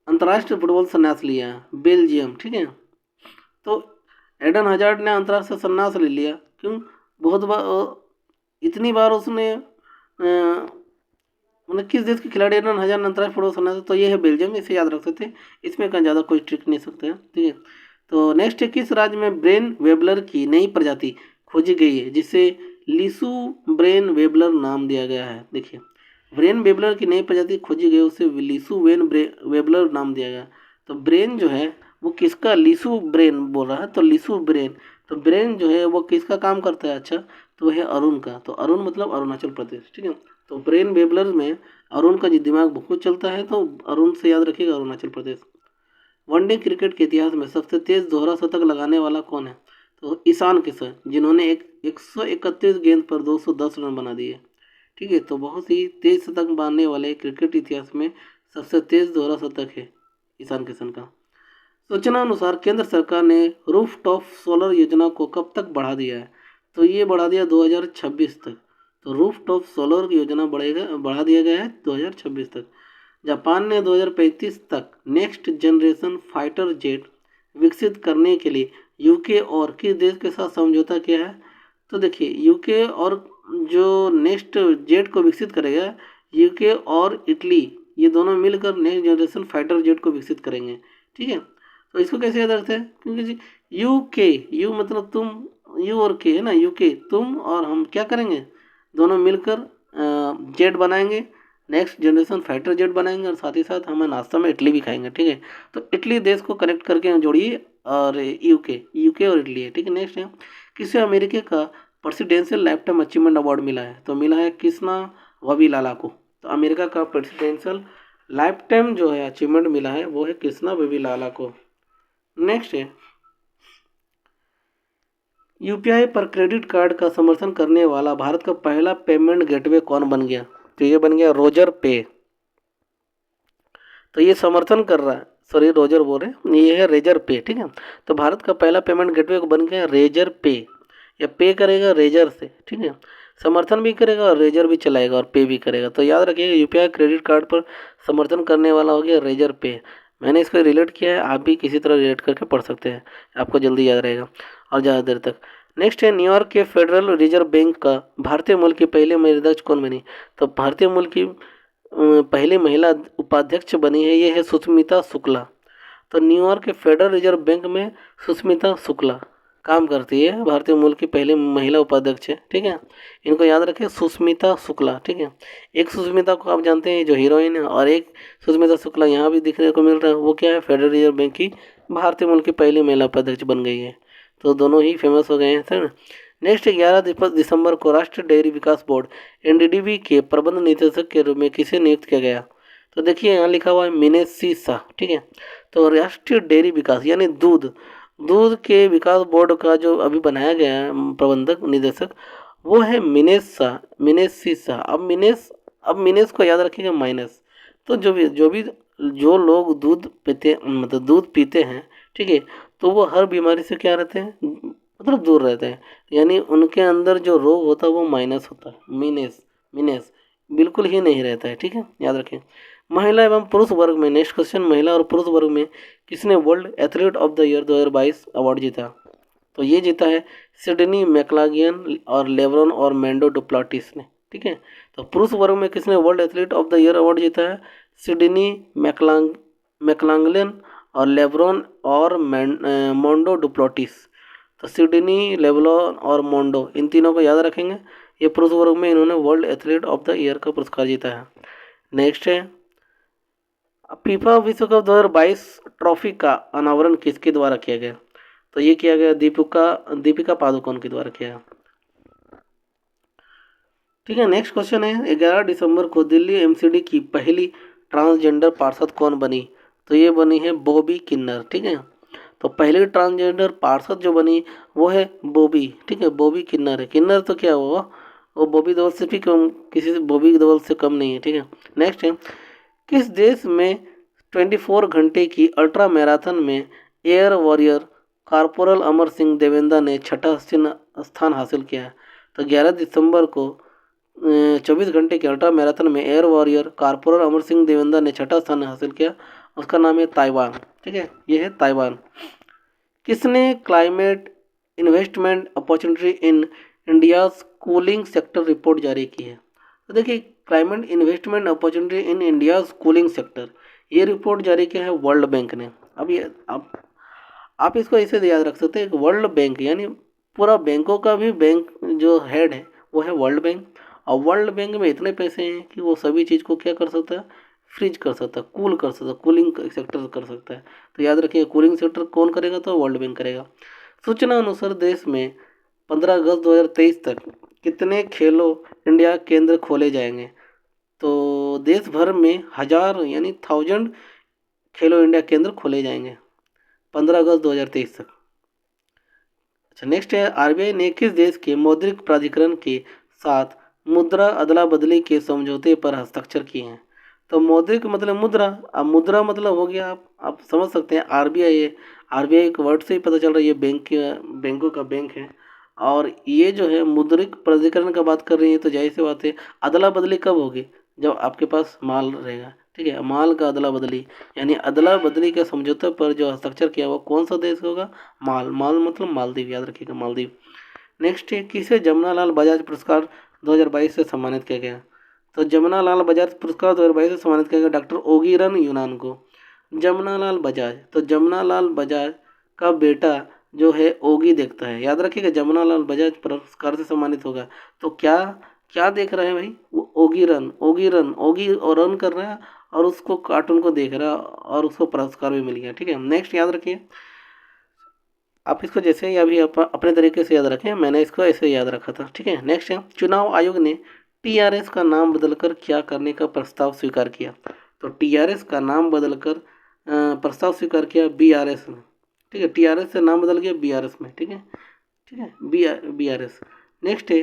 अंतर्राष्ट्रीय फुटबॉल संन्यास लिया है, बेल्जियम, ठीक है। तो एडन हजार्ड ने अंतर्राष्ट्रीय संन्यास ले लिया, क्यों? बहुत बार, इतनी बार उसने मतलब किस देश के खिलाड़ी एडन हजार्ड ने अंतर्राष्ट्रीय फुटबॉल संन्यास, तो ये है बेल्जियम, इसे याद रख सकते हैं, इसमें कहीं ज़्यादा कोई ट्रिक नहीं सकते हैं, ठीक है। तो नेक्स्ट है किस राज्य में ब्रेन वेबलर की नई प्रजाति खोजी गई है जिसे लिसू ब्रेन वेबलर नाम दिया गया है? देखिए ब्रेन वेबलर की नई प्रजाति खोजी गई, उसे लिसू वेबलर नाम दिया गया। तो ब्रेन जो है वो किसका, लिसू ब्रेन बोल रहा है, तो लिसू ब्रेन, तो ब्रेन जो है वो किसका काम करता है? अच्छा, तो है अरुण का। तो अरुण मतलब अरुणाचल प्रदेश, ठीक है। तो ब्रेन वेबलर में अरुण का जो दिमाग बहुत चलता है, तो अरुण से याद रखिएगा अरुणाचल प्रदेश। वनडे क्रिकेट के इतिहास में सबसे तेज दोहरा शतक लगाने वाला कौन है? तो ईशान किशन, जिन्होंने 131 गेंद पर 210 रन बना दिए, ठीक है। तो बहुत ही तेज शतक मारने वाले क्रिकेट इतिहास में सबसे तेज दोहरा शतक है ईशान किशन का। सूचना अनुसार केंद्र सरकार ने रूफटॉप सोलर योजना को कब तक बढ़ा दिया है? तो ये बढ़ा दिया 2026 तक। तो रूफटॉप सोलर योजना बढ़ा दिया गया है 2026 तक। जापान ने 2035 तक नेक्स्ट जनरेशन फाइटर जेट विकसित करने के लिए यूके और किस देश के साथ समझौता किया है? तो देखिए यूके और जो नेक्स्ट जेट को विकसित करेगा, यूके और इटली, ये दोनों मिलकर नेक्स्ट जनरेशन फाइटर जेट को विकसित करेंगे, ठीक है। तो इसको कैसे याद रखते हैं? क्योंकि जी यू मतलब तुम यू और के है ना, यूके, तुम और हम क्या करेंगे, दोनों मिलकर जेट बनाएंगे, नेक्स्ट जनरेशन फाइटर जेट बनाएंगे, और साथ ही साथ हमें नाश्ता में इडली भी खाएंगे, ठीक है। तो इटली देश को कनेक्ट करके जोड़िए, और यूके और इटली है, ठीक है। नेक्स्ट है, किसे अमेरिका का presidential life time achievement award मिला है, तो मिला है कृष्णा वबीलाला को। तो अमेरिका का प्रेसिडेंशियल लाइफ टाइम जो है अचीवमेंट मिला है वो है कृष्णा वबीलाला को। नेक्स्ट है, यूपीआई पर क्रेडिट कार्ड का समर्थन करने वाला भारत का पहला पेमेंट गेटवे कौन बन गया, तो ये बन गया रोजर पे। तो ये समर्थन कर रहा है, सॉरी रोजर बोल रहे हैं, ये है रेजर पे, ठीक है। तो भारत का पहला पेमेंट गेटवे बन गया रेजर पे, या पे करेगा रेजर से, ठीक है। समर्थन भी करेगा और रेजर भी चलाएगा और पे भी करेगा। तो याद रखिएगा यूपीआई क्रेडिट कार्ड पर समर्थन करने वाला हो गया रेजर पे। मैंने इसको रिलेट किया है, आप भी किसी तरह रिलेट करके पढ़ सकते हैं, आपको जल्दी याद रहेगा और ज़्यादा देर तक। नेक्स्ट है, न्यूयॉर्क के फेडरल रिजर्व बैंक का भारतीय मूल की पहले महिला अध्यक्ष कौन बनी, तो भारतीय मूल की पहली महिला उपाध्यक्ष बनी है, ये है सुष्मिता शुक्ला। तो न्यूयॉर्क के फेडरल रिजर्व बैंक में सुष्मिता शुक्ला काम करती है, भारतीय मूल की पहली महिला उपाध्यक्ष है, ठीक है। इनको याद रखें, सुष्मिता शुक्ला, ठीक है। एक सुष्मिता को आप जानते हैं जो हीरोइन है, और एक सुष्मिता शुक्ला यहाँ भी दिखने को मिल रहा है, वो क्या है, फेडरल रिजर्व बैंक की भारतीय मूल की पहली महिला उपाध्यक्ष बन गई है। तो दोनों ही फेमस हो गए हैं, है ना। नेक्स्ट, 11 दिसंबर को राष्ट्रीय डेयरी विकास बोर्ड एनडीडीबी के प्रबंध निदेशक के रूप में किसे नियुक्त किया गया, तो देखिए यहाँ लिखा हुआ है मिनेशी शाह, ठीक है। तो राष्ट्रीय डेयरी विकास यानी दूध के विकास बोर्ड का जो अभी बनाया गया है प्रबंधक निदेशक, वो है मिनेशी शाह। अब मिनेश को याद रखिएगा माइनस। तो जो लोग दूध पीते, मतलब दूध पीते हैं, ठीक है, तो वो हर बीमारी से क्या रहते हैं, मतलब दूर रहते हैं, यानी उनके अंदर जो रोग होता है वो माइनस होता है, मिनेस बिल्कुल ही नहीं रहता है, ठीक है, याद रखें। महिला एवं पुरुष वर्ग में, नेक्स्ट क्वेश्चन, महिला और पुरुष वर्ग में किसने world athlete of the year 2022 award जीता, तो ये जीता है सिडनी मैकलागियन और लेब्रॉन और मैंडो डुप्लाटिस ने, ठीक है। तो पुरुष वर्ग में किसने world athlete of the year award जीता है, सिडनी मैकलांगलियन और लेब्रॉन और मोंडो डुप्लाटिस। तो सिडनी, लेब्रॉन और मोंडो, इन तीनों को याद रखेंगे, ये पुरुष वर्ग में इन्होंने world athlete of the year का पुरस्कार जीता है। नेक्स्ट है, फीफा विश्व कप 2022 ट्रॉफी का अनावरण किसके द्वारा किया गया, तो ये किया गया दीपिका पादुकोण के द्वारा किया, ठीक है। नेक्स्ट क्वेश्चन है, 11 दिसंबर को दिल्ली एमसीडी की पहली ट्रांसजेंडर पार्षद कौन बनी, तो ये बनी है बॉबी किन्नर, ठीक है। तो पहली ट्रांसजेंडर पार्षद जो बनी वो है बॉबी, ठीक है, बॉबी किन्नर है। किन्नर तो क्या हुआ, वो बॉबी देओल से भी कम, किसी से बॉबी देओल से कम नहीं है, ठीक है। नेक्स्ट है, किस देश में 24 घंटे की अल्ट्रा मैराथन में air warrior corporal Amar Singh Devendra ने छठा स्थान हासिल किया है, तो 11 दिसंबर को 24 घंटे के अल्ट्रा मैराथन में air warrior corporal Amar Singh Devendra ने छठा स्थान हासिल किया, उसका नाम है ताइवान, ठीक है, ये है ताइवान। किसने climate investment opportunity in India cooling sector report जारी की है, तो देखिए climate investment opportunity in India cooling sector, ये रिपोर्ट जारी किया है वर्ल्ड बैंक ने। अब ये आप इसको ऐसे याद रख सकते हैं, वर्ल्ड बैंक यानी पूरा बैंकों का भी बैंक जो हेड है वो है वर्ल्ड बैंक, और वर्ल्ड बैंक में इतने पैसे हैं कि वो सभी चीज़ को क्या कर सकता है, फ्रीज कर सकता है, कूल कर सकता है, कूलिंग सेक्टर कर सकता है। तो याद रखिए कूलिंग सेक्टर कौन करेगा, तो वर्ल्ड बैंक करेगा। सूचना अनुसार देश में 15 अगस्त 2023 तक कितने खेलो इंडिया केंद्र खोले जाएंगे, तो देश भर में 1000 यानी 1000 खेलो इंडिया केंद्र खोले जाएंगे 15 अगस्त 2023 तक। अच्छा, नेक्स्ट है, आरबीआई ने किस देश के मौद्रिक प्राधिकरण के साथ मुद्रा अदला बदली के समझौते पर हस्ताक्षर किए हैं, तो मौद्रिक मतलब मुद्रा, अब मुद्रा मतलब हो गया, आप समझ सकते हैं आरबीआई है, आरबीआई के वर्ड से ही पता चल रहा है ये बैंकों का बैंक है, और ये जो है मौद्रिक प्राधिकरण का बात कर रही है, तो जाहिर सी बात है अदला बदली कब होगी, जब आपके पास माल रहेगा, ठीक है, माल का अदला बदली, यानी अदला बदली के समझौते पर जो हस्ताक्षर किया हुआ कौन सा देश होगा, माल मतलब मालदीव, याद रखिएगा मालदीव। नेक्स्ट है, किसे जमुनालाल बजाज पुरस्कार 2022 से सम्मानित किया गया, तो जमुनालाल बजाज पुरस्कार 2022 से सम्मानित किया गया डॉक्टर ओगीरन यूनान को। जमुनालाल बजाज, तो जमुनालाल बजाज का बेटा जो है ओगी देखता है। याद रखिएगा, जमुनालाल बजाज पुरस्कार से सम्मानित होगा। तो क्या क्या देख रहे हैं भाई, वो ओगी रन, ओगी रन, ओगी और रन कर रहा है और उसको कार्टून को देख रहा है और उसको पुरस्कार भी मिल गया। ठीक है, नेक्स्ट याद रखिए, आप इसको जैसे ही अभी अपने तरीके से याद रखें, मैंने इसको ऐसे याद रखा था। ठीक है, नेक्स्ट है, चुनाव आयोग ने टीआरएस का नाम बदलकर क्या करने का प्रस्ताव स्वीकार किया। तो टीआरएस का नाम बदलकर प्रस्ताव स्वीकार किया बीआरएस में। ठीक है, टीआरएस से नाम बदल गया बीआरएस में। ठीक है, ठीक है, बीआरएस। नेक्स्ट है,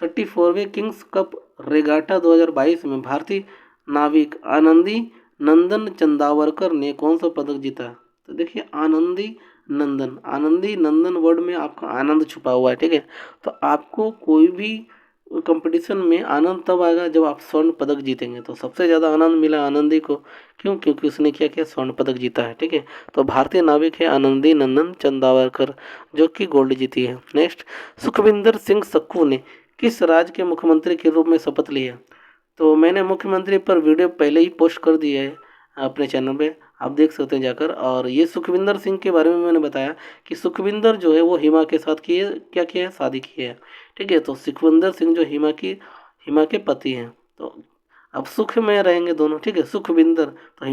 34वें किंग्स कप रेगाटा 2022 में भारतीय नाविक आनंदी नंदन चंदावरकर ने कौन सा पदक जीता। तो देखिए, आनंदी नंदन वर्ड में आपका आनंद छुपा हुआ है। ठीक है, तो आपको कोई भी कंपटीशन में आनंद तब आएगा जब आप स्वर्ण पदक जीतेंगे। तो सबसे ज़्यादा आनंद मिला आनंदी को, क्यों? क्योंकि उसने क्या किया, स्वर्ण पदक जीता है। ठीक है, तो भारतीय नाविक है आनंदी नंदन चंदावरकर, जो कि गोल्ड जीती है। नेक्स्ट, सुखविंदर सिंह सुक्खू ने किस राज्य के मुख्यमंत्री के रूप में शपथ ली है। तो मैंने मुख्यमंत्री पर वीडियो पहले ही पोस्ट कर दिया है अपने चैनल पे, आप देख सकते हैं जाकर। और ये सुखविंदर सिंह के बारे में मैंने बताया कि सुखविंदर जो है वो हिमा के साथ क्या किया है, शादी की है। ठीक है, तो सुखविंदर सिंह जो हिमा के पति हैं, तो अब सुख में रहेंगे दोनों। ठीक है, सुखविंदर, तो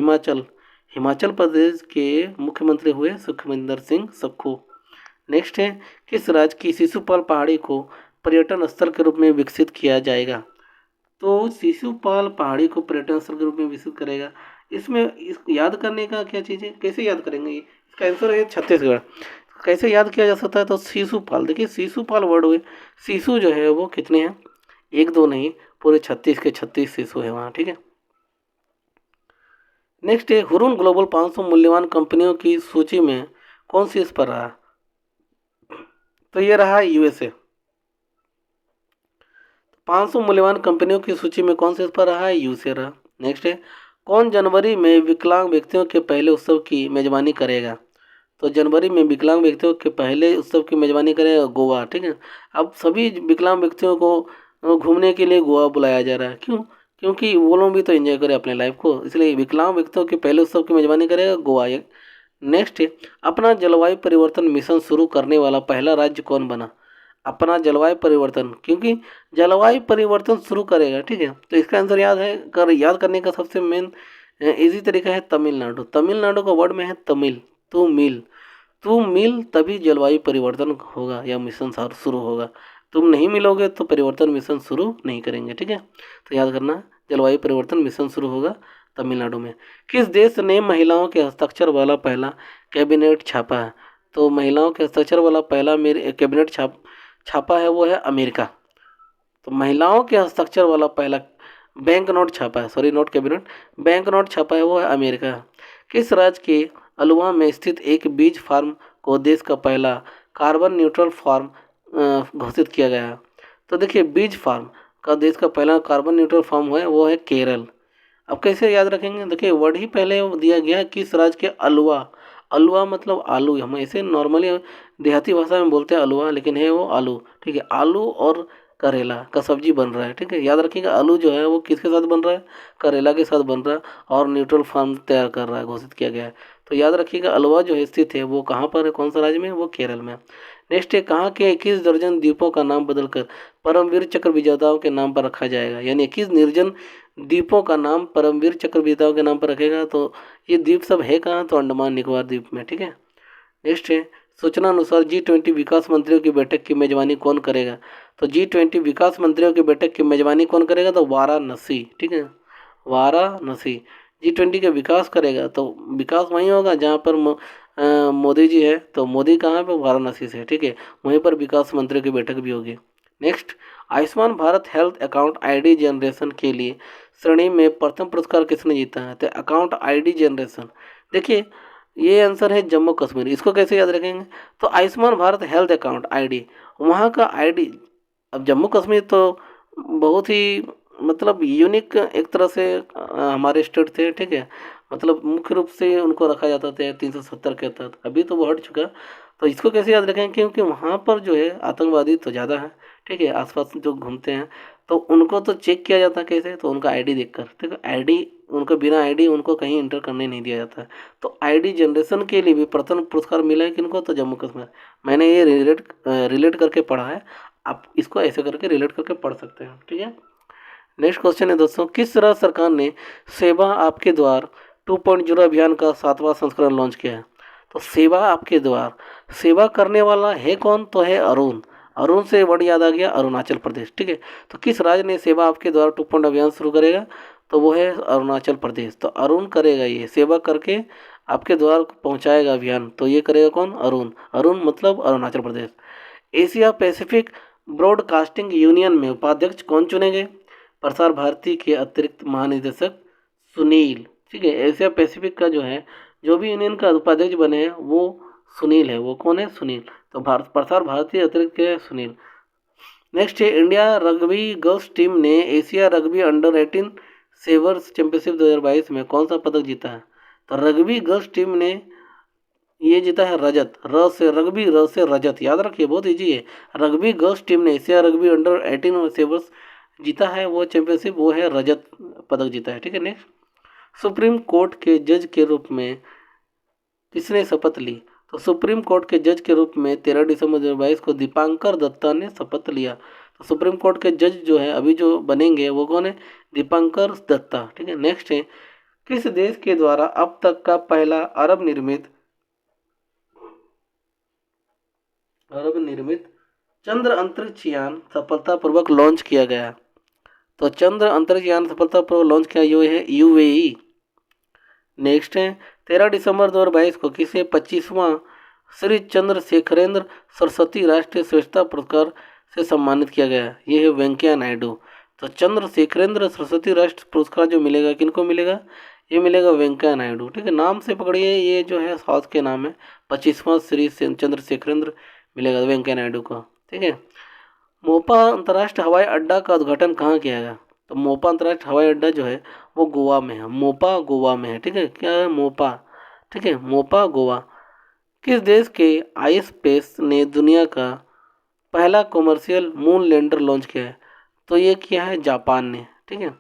हिमाचल प्रदेश के मुख्यमंत्री हुए सुखविंदर सिंह सुक्खू। नेक्स्ट है, किस राज्य की शिशुपाल पहाड़ी को पर्यटन स्थल के रूप में विकसित किया जाएगा। तो शिशुपाल पहाड़ी को पर्यटन स्थल के रूप में विकसित करेगा। इसमें याद करने का क्या चीज़ है, कैसे याद करेंगे ये, इसका आंसर है छत्तीसगढ़। कैसे याद किया जा सकता है, तो शिशुपाल, देखिए शिशुपाल वर्ड हुए, शिशु जो है वो कितने हैं, एक दो नहीं, पूरे 36 के 36 शिशु है वहाँ। ठीक है, नेक्स्ट है, हुरुन ग्लोबल 500 मूल्यवान कंपनियों की सूची में कौन सी इस पर रहा। तो ये रहा यूएसए। 500 मूल्यवान कंपनियों की सूची में कौन से इस पर रहा है, यूएसए रहा। नेक्स्ट है, कौन जनवरी में विकलांग व्यक्तियों के पहले उत्सव की मेजबानी करेगा। तो जनवरी में विकलांग व्यक्तियों के पहले उत्सव की मेजबानी करेगा गोवा। ठीक है, अब सभी विकलांग व्यक्तियों को घूमने के लिए गोवा बुलाया जा रहा है। क्यों? क्योंकि वो लोग भी तो एंजॉय करें अपने लाइफ को, इसलिए विकलांग व्यक्तियों के पहले उत्सव की मेजबानी करेगा गोवा। नेक्स्ट है, अपना जलवायु परिवर्तन मिशन शुरू करने वाला पहला राज्य कौन बना। अपना जलवायु परिवर्तन, क्योंकि जलवायु परिवर्तन शुरू करेगा। ठीक है, तो इसका आंसर याद करने का सबसे मेन इजी तरीका है तमिलनाडु। तमिलनाडु का वर्ड में है तमिल, तू मिल तभी जलवायु परिवर्तन होगा या मिशन शुरू होगा। तुम नहीं मिलोगे तो परिवर्तन मिशन शुरू नहीं करेंगे। ठीक है, तो याद करना, जलवायु परिवर्तन मिशन शुरू होगा तमिलनाडु में। किस देश ने महिलाओं के हस्ताक्षर वाला पहला कैबिनेट छापा है। तो महिलाओं के हस्ताक्षर वाला पहला मेरे कैबिनेट छापा है वो है अमेरिका। तो महिलाओं के हस्ताक्षर वाला पहला बैंक नोट छापा है, sorry note cabinet, bank note छापा है वो है अमेरिका। किस राज्य के अलुवा में स्थित एक बीज फार्म को देश का पहला कार्बन न्यूट्रल फार्म घोषित किया गया। तो देखिए, बीज फार्म का देश का पहला कार्बन न्यूट्रल फार्म है वो है केरल। अब कैसे याद रखेंगे, देखिए वर्ड ही पहले दिया गया है, किस राज्य के अलुवा। अलुवा मतलब आलू, हम ऐसे नॉर्मली देहाती भाषा में बोलते हैं अलुआ, लेकिन है वो आलू। ठीक है, आलू और करेला का सब्जी बन रहा है। ठीक है, याद रखिएगा, आलू जो है वो किसके साथ बन रहा है, करेला के साथ बन रहा है और न्यूट्रल फार्म तैयार कर रहा है, घोषित किया गया है। तो याद रखिएगा, अलुआ जो है स्थित है वो कहाँ पर है, कौन सा राज्य में, वो केरल में। नेक्स्ट है, कहाँ के 21 दर्जन द्वीपों का नाम बदलकर परमवीर चक्र विजेताओं के नाम पर रखा जाएगा। यानी 21 निर्जन द्वीपों का नाम परमवीर चक्र विजेताओं के नाम पर रखेगा। तो ये द्वीप सब है कहाँ, तो अंडमान निकोबार द्वीप में। ठीक है, नेक्स्ट है, सूचना अनुसार G20 विकास मंत्रियों की बैठक की मेजबानी कौन करेगा। तो G20 विकास मंत्रियों की बैठक की मेजबानी कौन करेगा, तो वाराणसी। ठीक है, वाराणसी G20 का विकास करेगा, तो विकास वहीं होगा जहाँ पर मोदी जी है। तो मोदी कहाँ पे, वाराणसी से। ठीक है, वहीं पर विकास मंत्रियों की बैठक भी होगी। Next, Ayushman Bharat health account ID generation के लिए श्रेणी में प्रथम पुरस्कार किसने जीता है। तो अकाउंट आईडी जनरेशन, देखिए ये आंसर है जम्मू कश्मीर। इसको कैसे याद रखेंगे, तो Ayushman Bharat health account ID, वहाँ का आईडी। अब जम्मू कश्मीर तो बहुत ही मतलब यूनिक एक तरह से हमारे स्टेट थे। ठीक है, मतलब मुख्य रूप से उनको रखा जाता था 370 के तहत, अभी तो वो हट चुका। तो इसको कैसे याद रखेंगे, क्योंकि वहाँ पर जो है आतंकवादी तो ज़्यादा है। ठीक है, आसपास जो घूमते हैं तो उनको तो चेक किया जाता है कैसे, तो उनका आईडी देखकर। ठीक है, आईडी उनको बिना आईडी उनको कहीं इंटर करने नहीं दिया जाता है। तो आईडी जनरेशन के लिए भी प्रथम पुरस्कार मिला है किनको, तो जम्मू कश्मीर। मैंने ये रिलेट करके पढ़ा है, आप इसको ऐसे करके रिलेट करके पढ़ सकते हैं, ठीक है। नेक्स्ट क्वेश्चन है दोस्तों, किस राज्य सरकार ने सेवा आपके द्वार 2.0 अभियान का 7वां संस्करण लॉन्च किया है। तो सेवा आपके द्वार, सेवा करने वाला है कौन, तो है अरुण। अरुण से वर्ड याद आ गया, अरुणाचल प्रदेश, ठीक है। तो किस राज्य ने सेवा आपके द्वार 2.0 अभियान शुरू करेगा, तो वो है अरुणाचल प्रदेश। तो अरुण करेगा, ये सेवा करके आपके द्वार पहुंचाएगा अभियान, तो ये करेगा कौन, अरुण। अरुण मतलब Arunachal Pradesh. Asia Pacific broadcasting union में उपाध्यक्ष कौन चुने गए, प्रसार भारती के अतिरिक्त महानिदेशक सुनील, ठीक है। एशिया पैसिफिक का जो है, जो भी यूनियन का उपाध्यक्ष बने हैं वो सुनील है। वो कौन है, सुनील। तो प्रसार भारती अतिरिक्त के है सुनील। नेक्स्ट है, इंडिया रग्बी गर्ल्स टीम ने एशिया रग्बी अंडर 18 सेवर्स चैंपियनशिप 2022 में कौन सा पदक जीता है। तो रग्बी गर्ल्स टीम ने ये जीता है रजत, र से रग्बी, र से रजत, याद रखिए, बहुत इजी है। रग्बी गर्ल्स टीम ने एशिया रग्बी अंडर 18 सेवर्स जीता है, वो चैंपियनशिप, वो है रजत पदक जीता है, ठीक है। नेक्स्ट, सुप्रीम कोर्ट के जज के रूप में किसने शपथ ली। तो सुप्रीम कोर्ट के जज के रूप में 13 दिसंबर 2022 को दीपांकर दत्ता ने शपथ लिया। तो सुप्रीम कोर्ट के जज जो है अभी जो बनेंगे वो कौन है, दीपांकर दत्ता, ठीक है। नेक्स्ट है, किस देश के द्वारा अब तक का पहला अरब निर्मित चंद्र अंतरिक्ष यान सफलतापूर्वक लॉन्च किया गया। तो चंद्र अंतरिक्ष यान सफलतापूर्वक लॉन्च किया, ये है यूएई। नेक्स्ट है, 13 दिसंबर 2022 को किसे 25वां श्री चंद्रशेखरेंद्र सरस्वती राष्ट्रीय श्रेष्ठता पुरस्कार से सम्मानित किया गया। ये है वेंकैया नायडू। तो चंद्रशेखरेंद्र सरस्वती राष्ट्रीय पुरस्कार जो मिलेगा किनको मिलेगा, ये मिलेगा वेंकैया नायडू, ठीक है। नाम से पकड़िए, ये जो है साउथ के नाम है, 25वां श्री चंद्रशेखरेंद्र मिलेगा वेंकैया नायडू को, ठीक है। मोपा अंतर्राष्ट्रीय हवाई अड्डा का उद्घाटन कहाँ किया गया। तो मोपा अंतर्राष्ट्रीय हवाई अड्डा जो है वो गोवा में है, मोपा गोवा में है, ठीक है। क्या है, मोपा, ठीक है, मोपा गोवा। किस देश के आई स्पेस ने दुनिया का पहला कमर्शियल मून लैंडर लॉन्च किया है। तो ये किया है जापान ने, ठीक है।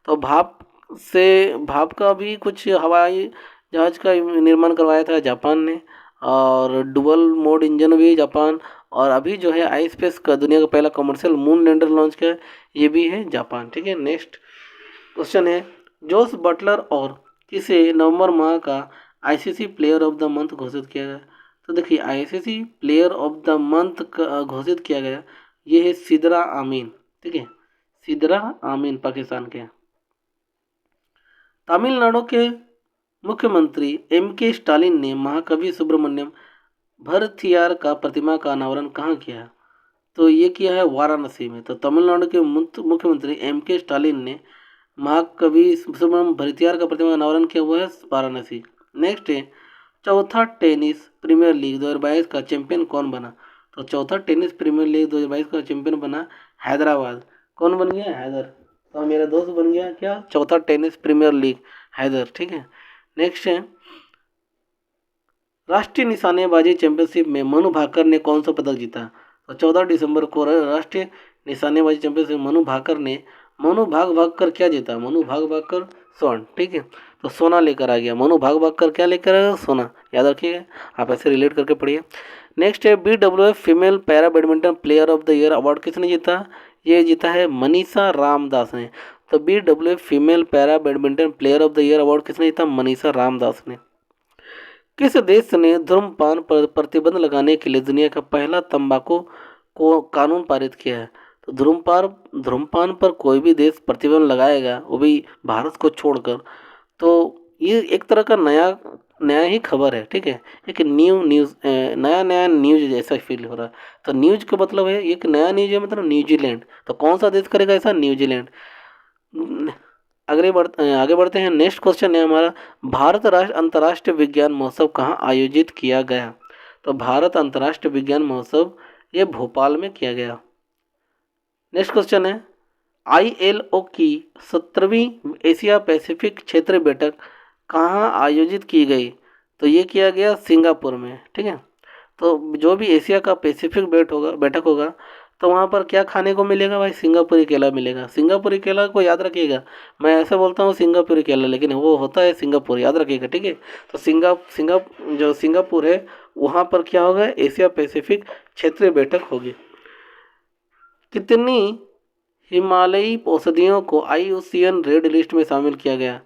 तो भाप का भी कुछ हवाई जहाज का निर्माण करवाया था जापान ने, और डुअल मोड इंजन भी जापान, और अभी जो है आई स्पेस का दुनिया का पहला कमर्शियल मून लैंडर लॉन्च किया है, ये भी है जापान, ठीक है। नेक्स्ट क्वेश्चन है, जोस बटलर और किसे नवंबर माह का ICC player of the month घोषित किया गया। तो देखिए, ICC player of the month घोषित किया गया, ये है सिदरा आमीन, ठीक है, सिदरा आमीन पाकिस्तान के। तमिलनाडु के मुख्यमंत्री एम.के. स्टालिन ने महाकवि सुब्रमण्यम भरथियार का प्रतिमा का अनावरण कहाँ किया। तो ये किया है वाराणसी में। तो तमिलनाडु के मुख्यमंत्री एम.के. स्टालिन ने महाकवि सुब्रमण्यम भरथियार का प्रतिमा अनावरण किया, हुआ है वाराणसी। नेक्स्ट है, चौथा टेनिस प्रीमियर लीग 2022 का चैंपियन कौन बना। तो चौथा टेनिस प्रीमियर लीग 2022 का चैंपियन बना हैदराबाद। कौन बन गया, हैदर। तो मेरा दोस्त बन गया क्या, चौथा टेनिस प्रीमियर लीग हैदर, ठीक है। नेक्स्ट है, राष्ट्रीय निशानेबाजी चैंपियनशिप में मनु भाकर ने कौन सा पदक जीता। तो 14 दिसंबर को राष्ट्रीय निशानेबाजी चैंपियनशिप में मनु भाग कर क्या जीता, मनु भाग कर स्वर्ण, ठीक है। तो सोना लेकर आ गया, मनु भाग कर क्या लेकर आया, सोना, याद रखिएगा, आप ऐसे रिलेट करके पढ़िए। नेक्स्ट है, BWF female para badminton player of the year award किसने जीता। ये जीता है मनीषा रामदास ने। तो BWF female para badminton player of the year award किसने जीता, मनीषा रामदास ने। किस देश ने धूम्रपान पर प्रतिबंध लगाने के लिए दुनिया का पहला तंबाकू को कानून पारित किया है। तो धूम्रपान पर कोई भी देश प्रतिबंध लगाएगा, वो भी भारत को छोड़कर, तो ये एक तरह का नया ही खबर है, ठीक है। एक नया न्यूज जैसा फील हो रहा है। तो न्यूज का मतलब है एक नया न्यूज है, मतलब न्यूजीलैंड। तो कौन सा देश करेगा ऐसा, न्यूजीलैंड। आगे बढ़ते हैं। नेक्स्ट क्वेश्चन है हमारा, भारत अंतर्राष्ट्रीय विज्ञान महोत्सव कहाँ आयोजित किया गया। तो भारत अंतर्राष्ट्रीय विज्ञान महोत्सव ये भोपाल में किया गया। नेक्स्ट क्वेश्चन है, ILO की 17वीं एशिया पैसिफिक क्षेत्रीय बैठक कहाँ आयोजित की गई। तो ये किया गया सिंगापुर में, ठीक है। तो जो भी एशिया का पैसिफिक बैठक होगा, तो वहाँ पर क्या खाने को मिलेगा भाई? सिंगापुरी केला मिलेगा। सिंगापुरी केला को याद रखिएगा, मैं ऐसे बोलता हूँ सिंगापुरी केला, लेकिन वो होता है सिंगापुर, याद रखिएगा, ठीक है। तो जो सिंगापुर है वहाँ पर क्या होगा? एशिया पैसिफिक क्षेत्रीय बैठक होगी। कितनी हिमालयी औषधियों को IUCN रेड लिस्ट में शामिल किया गया?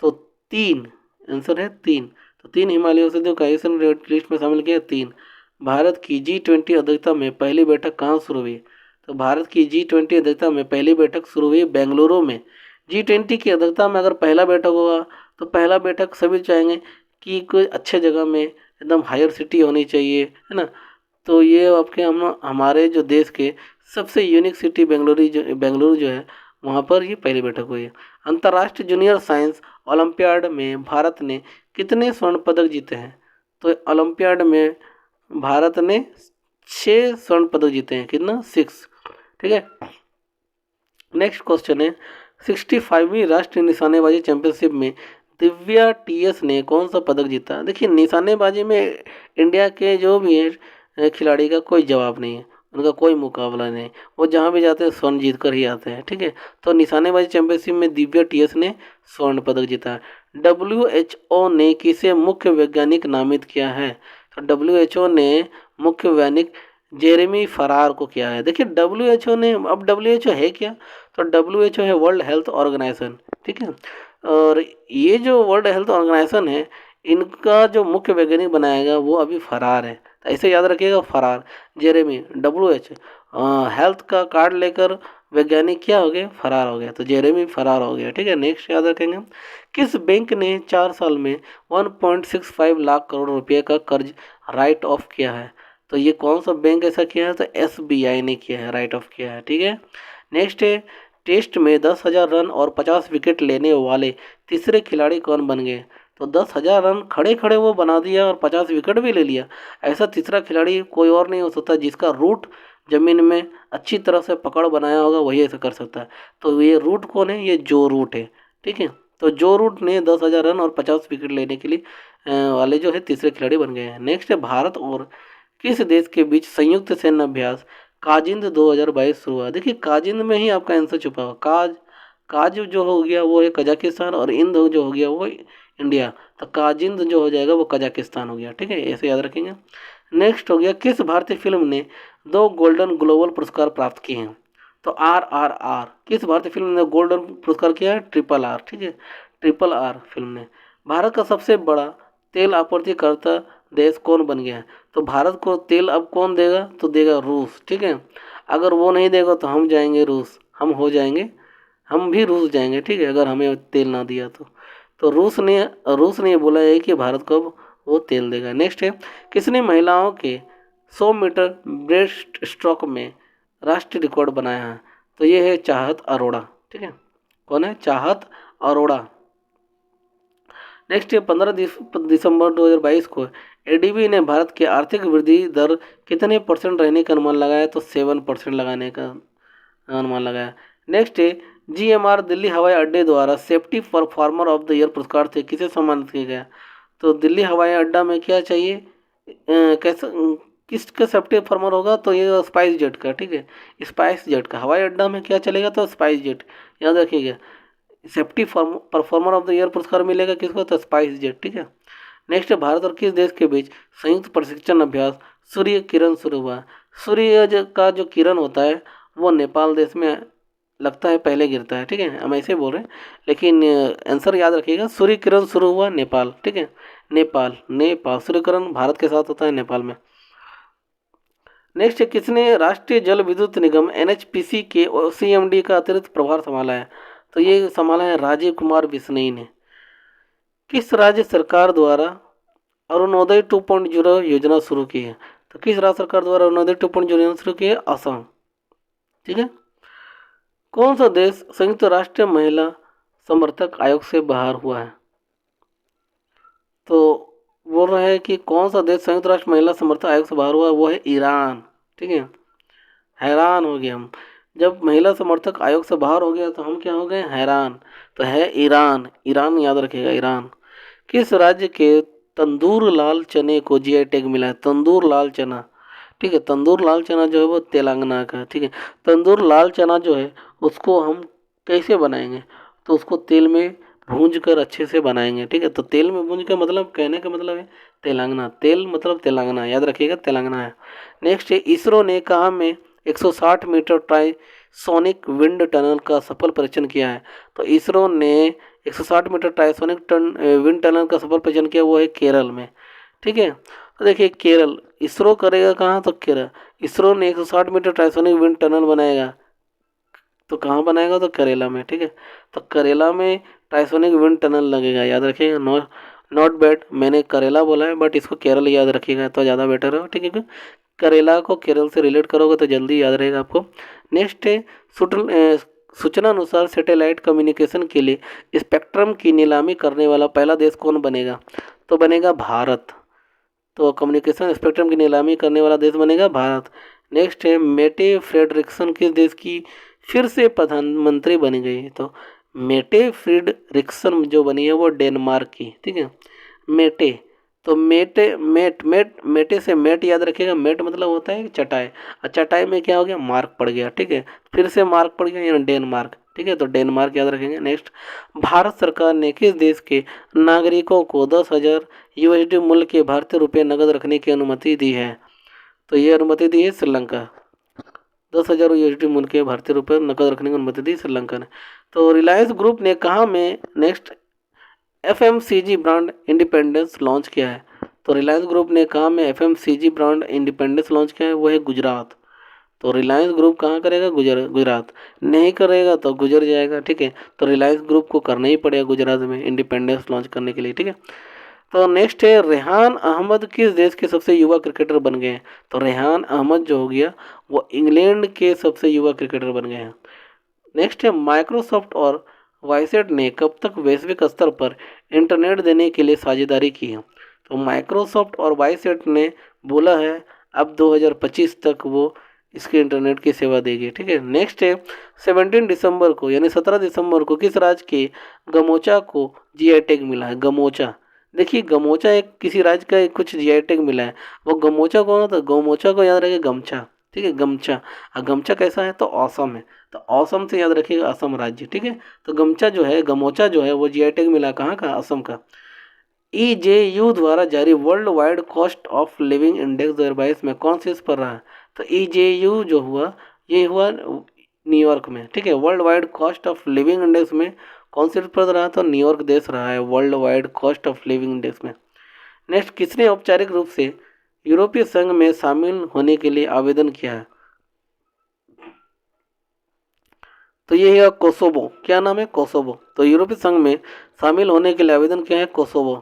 तो 3, आंसर है 3। तो 3 हिमालयी औषधियों को IUCN रेड लिस्ट में शामिल किया, 3। भारत की G20 अध्यक्षता में पहली बैठक कहाँ शुरू हुई? तो भारत की G20 अध्यक्षता में पहली बैठक शुरू हुई बेंगलुरु में। G20 की अध्यक्षता में अगर पहला बैठक होगा तो पहला बैठक सभी चाहेंगे कि कोई अच्छे जगह में एकदम हायर सिटी होनी चाहिए, है ना। तो ये आपके हमारे जो देश के सबसे यूनिक सिटी बेंगलुरु जो है वहाँ पर ये पहली बैठक हुई है। अंतर्राष्ट्रीय जूनियर साइंस ओलंपियाड में भारत ने कितने स्वर्ण पदक जीते हैं? तो ओलंपियाड में भारत ने 6 स्वर्ण पदक जीते हैं। कितना? 6, ठीक है। नेक्स्ट क्वेश्चन है 65वीं राष्ट्रीय निशानेबाजी चैंपियनशिप में दिव्या TS ने कौन सा पदक जीता? देखिए निशानेबाजी में इंडिया के जो भी है खिलाड़ी का कोई जवाब नहीं है, उनका कोई मुकाबला नहीं, वो जहाँ भी जाते हैं स्वर्ण जीत कर ही आते हैं, ठीक है। तो निशानेबाजी चैंपियनशिप में दिव्या TS ने स्वर्ण पदक जीता। WHO ने किसे मुख्य वैज्ञानिक नामित किया है? तो WHO ने मुख्य वैज्ञानिक जेरेमी फरार को किया है। देखिए WHO ने, अब WHO है क्या? तो WHO है वर्ल्ड हेल्थ ऑर्गेनाइजेशन, ठीक है। और ये जो वर्ल्ड हेल्थ ऑर्गेनाइजेशन है इनका जो मुख्य वैज्ञानिक बनाएगा वो अभी फरार है, तो ऐसे याद रखिएगा फरार। जेरेमी WHO हेल्थ का कार्ड लेकर वैज्ञानिक क्या हो गए? फरार हो गया, तो जेरेमी फरार हो गया, ठीक है। नेक्स्ट याद रखेंगे किस बैंक ने 4 साल में 1.65 लाख करोड़ रुपए का कर्ज राइट ऑफ किया है? तो ये कौन सा बैंक ऐसा किया है? तो SBI ने किया है, राइट ऑफ किया है, ठीक है। नेक्स्ट है टेस्ट में 10,000 रन और 50 विकेट लेने वाले तीसरे खिलाड़ी कौन बन गए? तो 10,000 रन खड़े खड़े वो बना दिया और 50 विकेट भी ले लिया। ऐसा तीसरा खिलाड़ी कोई और नहीं हो सकता जिसका रूट ज़मीन में अच्छी तरह से पकड़ बनाया होगा, वही ऐसा कर सकता है। तो ये रूट कौन है? ये जो रूट है, ठीक है। तो जो रूट ने 10,000 रन और 50 विकेट लेने के लिए वाले जो है तीसरे खिलाड़ी बन गए हैं। नेक्स्ट है भारत और किस देश के बीच संयुक्त सैन्य अभ्यास काजिंद 2022 शुरू हुआ? देखिए काजिंद में ही आपका आंसर छुपा हुआ। काज जो हो गया वो है कजाकिस्तान और इंद जो हो गया वो इंडिया, तो काजिंद जो हो जाएगा वो कजाकिस्तान हो गया, ठीक है, ऐसे याद रखेंगे। नेक्स्ट हो गया किस भारतीय फिल्म ने 2 गोल्डन ग्लोबल पुरस्कार प्राप्त किए हैं? तो RRR किस भारतीय फिल्म ने गोल्डन पुरस्कार किया है? RRR, ठीक है, RRR फिल्म ने। भारत का सबसे बड़ा तेल आपूर्तिकर्ता देश कौन बन गया है? तो भारत को तेल अब कौन देगा? तो देगा रूस, ठीक है। अगर वो नहीं देगा तो हम जाएंगे रूस, हम भी रूस जाएंगे, ठीक है, अगर हमें तेल ना दिया तो रूस ने बोला है कि भारत को अब वो तेल देगा। नेक्स्ट है किसने महिलाओं के 100 मीटर ब्रेस्ट स्ट्रोक में राष्ट्रीय रिकॉर्ड बनाया है? तो ये है चाहत अरोड़ा, ठीक है। कौन है? चाहत अरोड़ा। नेक्स्ट है 15 दिसंबर 2022 को ADB ने भारत की आर्थिक वृद्धि दर कितने % रहने का अनुमान लगाया? तो 7% लगाने का अनुमान लगाया। नेक्स्ट है GMR दिल्ली हवाई अड्डे द्वारा safety performer of the year पुरस्कार से किसे सम्मानित किया गया? तो दिल्ली हवाई अड्डा में क्या चाहिए, कैसा किसका सेफ्टी परफॉर्मर होगा? तो ये स्पाइस जेट का, ठीक है, स्पाइस जेट का हवाई अड्डा में क्या चलेगा? तो स्पाइस जेट, याद रखिएगा। Safety performer of the year पुरस्कार मिलेगा किसको? तो स्पाइस जेट, ठीक है। नेक्स्ट है भारत और किस देश के बीच संयुक्त प्रशिक्षण अभ्यास सूर्य किरण शुरू हुआ? सूर्य का जो किरण होता है वो नेपाल देश में लगता है पहले गिरता है, ठीक है, हम ऐसे बोल रहे हैं, लेकिन आंसर याद रखिएगा सूर्य किरण शुरू हुआ नेपाल, ठीक है, नेपाल सूर्य किरण भारत के साथ होता है नेपाल में। नेक्स्ट है किसने राष्ट्रीय जल विद्युत निगम NHPC के CMD का अतिरिक्त प्रभार संभाला है? तो ये संभाला है राजीव कुमार बिश्नोई ने। किस राज्य सरकार द्वारा अरुणोदय 2.0 योजना शुरू की है? तो किस राज्य सरकार द्वारा अरुणोदय 2.0 योजना शुरू की है? असम, ठीक है। कौन सा देश संयुक्त राष्ट्र महिला समर्थक आयोग से बाहर हुआ है? तो बोल रहा है कि कौन सा देश संयुक्त राष्ट्र महिला समर्थक आयोग से बाहर हुआ है? वो है ईरान, ठीक है। हैरान हो गए हम, जब महिला समर्थक आयोग से बाहर हो गया तो हम क्या हो गए? हैरान। तो है ईरान याद रखिएगा, ईरान। किस राज्य के तंदूर लाल चने को GI टैग मिला है? तंदूर लाल चना, ठीक है। तंदूर लाल चना जो है वो तेलंगाना का है, ठीक है। तंदूर लाल चना जो है उसको हम कैसे बनाएंगे, तो उसको तेल में भूंज कर अच्छे से बनाएंगे, ठीक है। तो तेल में भूंज का मतलब, कहने का मतलब है तेलंगाना, तेल मतलब तेलंगाना, याद रखिएगा तेलंगाना है। नेक्स्ट है, इसरो ने कहा में 160 मीटर ट्राइसोनिक विंड टनल का सफल परीक्षण किया है। तो इसरो ने 160 मीटर ट्राइसोनिक विंड टनल का सफल परीक्षण किया, वो है केरल में, ठीक है। तो देखिए केरल, इसरो करेगा कहाँ, तो केरल। इसरो ने 160 मीटर ट्राइसोनिक विंड टनल बनाएगा, तो कहाँ बनाएगा, तो करेला में, ठीक है। तो करेला में ट्राइसोनिक विंड टनल लगेगा, याद रखिएगा। नॉट बैड, मैंने करेला बोला है बट इसको केरल याद रखिएगा तो ज़्यादा बेटर है, ठीक है। करेला को केरल से रिलेट करोगे तो जल्दी याद रहेगा आपको। नेक्स्ट है, सूचना अनुसार सैटेलाइट कम्युनिकेशन के लिए स्पेक्ट्रम की नीलामी करने वाला पहला देश कौन बनेगा, तो बनेगा भारत। तो कम्युनिकेशन स्पेक्ट्रम की नीलामी करने वाला देश बनेगा भारत। नेक्स्ट है, मेटे फ्रेडरिक्सन किस देश की फिर से प्रधानमंत्री बनी गई है, तो मेटे फ्रेडरिक्सन जो बनी है वो डेनमार्क की, ठीक है। मेटे, तो मेटे से मेट याद रखिएगा, मेट मतलब होता है चटाई, और चटाई में क्या हो गया, मार्क पड़ गया, ठीक है। फिर से मार्क पड़ गया यानी डेनमार्क, ठीक है। तो डेनमार्क याद रखेंगे। नेक्स्ट, भारत सरकार ने किस देश के नागरिकों को 10,000 USD मूल्य के भारतीय रुपये नकद रखने की अनुमति दी है, तो ये अनुमति दी है श्रीलंका। 10,000 USD मूल्य के भारतीय रुपये नकद रखने की अनुमति दी श्रीलंका ने। तो रिलायंस ग्रुप ने कहा में next FMCG brand independence launch किया है, तो रिलायंस ग्रुप ने कहा में FMCG ब्रांड इंडिपेंडेंस लॉन्च किया है, वो है गुजरात। तो रिलायंस ग्रुप कहाँ करेगा, गुजरात। नहीं करेगा तो गुजर जाएगा, ठीक है। तो रिलायंस ग्रुप को करना ही पड़ेगा गुजरात में इंडिपेंडेंस लॉन्च करने के लिए, ठीक है। तो नेक्स्ट है, रेहान अहमद किस देश के सबसे युवा क्रिकेटर बन गए हैं, तो रेहान अहमद जो हो गया वो इंग्लैंड के सबसे युवा क्रिकेटर बन गए हैं। नेक्स्ट है, माइक्रोसॉफ्ट और वाईसेट ने कब तक वैश्विक स्तर पर इंटरनेट देने के लिए साझेदारी की है, तो माइक्रोसॉफ्ट और वाईसेट ने बोला है अब 2025 तक वो इसके इंटरनेट की सेवा देगी, ठीक है। नेक्स्ट है, 17 दिसंबर को यानी 17 दिसंबर को किस राज्य के गमोचा को GI टैग मिला है, गमोचा। देखिए गमोचा एक किसी राज्य का एक कुछ GI टैग मिला है, वो गमोचा कौन होता है, गमोचा को याद रखिए गमछा, ठीक है, गमछा। और गमछा कैसा है, तो औसम है, तो असम से याद रखिएगा असम राज्य, ठीक है। तो गमछा जो है, गमोचा जो है वो GI टैग मिला कहाँ का, असम का। EJU द्वारा जारी world wide cost of living index 2022 में कौन सी पर रहा है, तो EJU जो हुआ ये हुआ न्यूयॉर्क में, ठीक है। World wide cost of living index में कौन सी पर रहा, तो न्यूयॉर्क देश रहा है world wide cost of living index में। नेक्स्ट, किसने औपचारिक रूप से यूरोपीय संघ में शामिल होने के लिए आवेदन किया है, तो ये है कोसोवो। क्या नाम है, कोसोवो। तो यूरोपीय संघ में शामिल होने के लिए आवेदन किया है कोसोवो।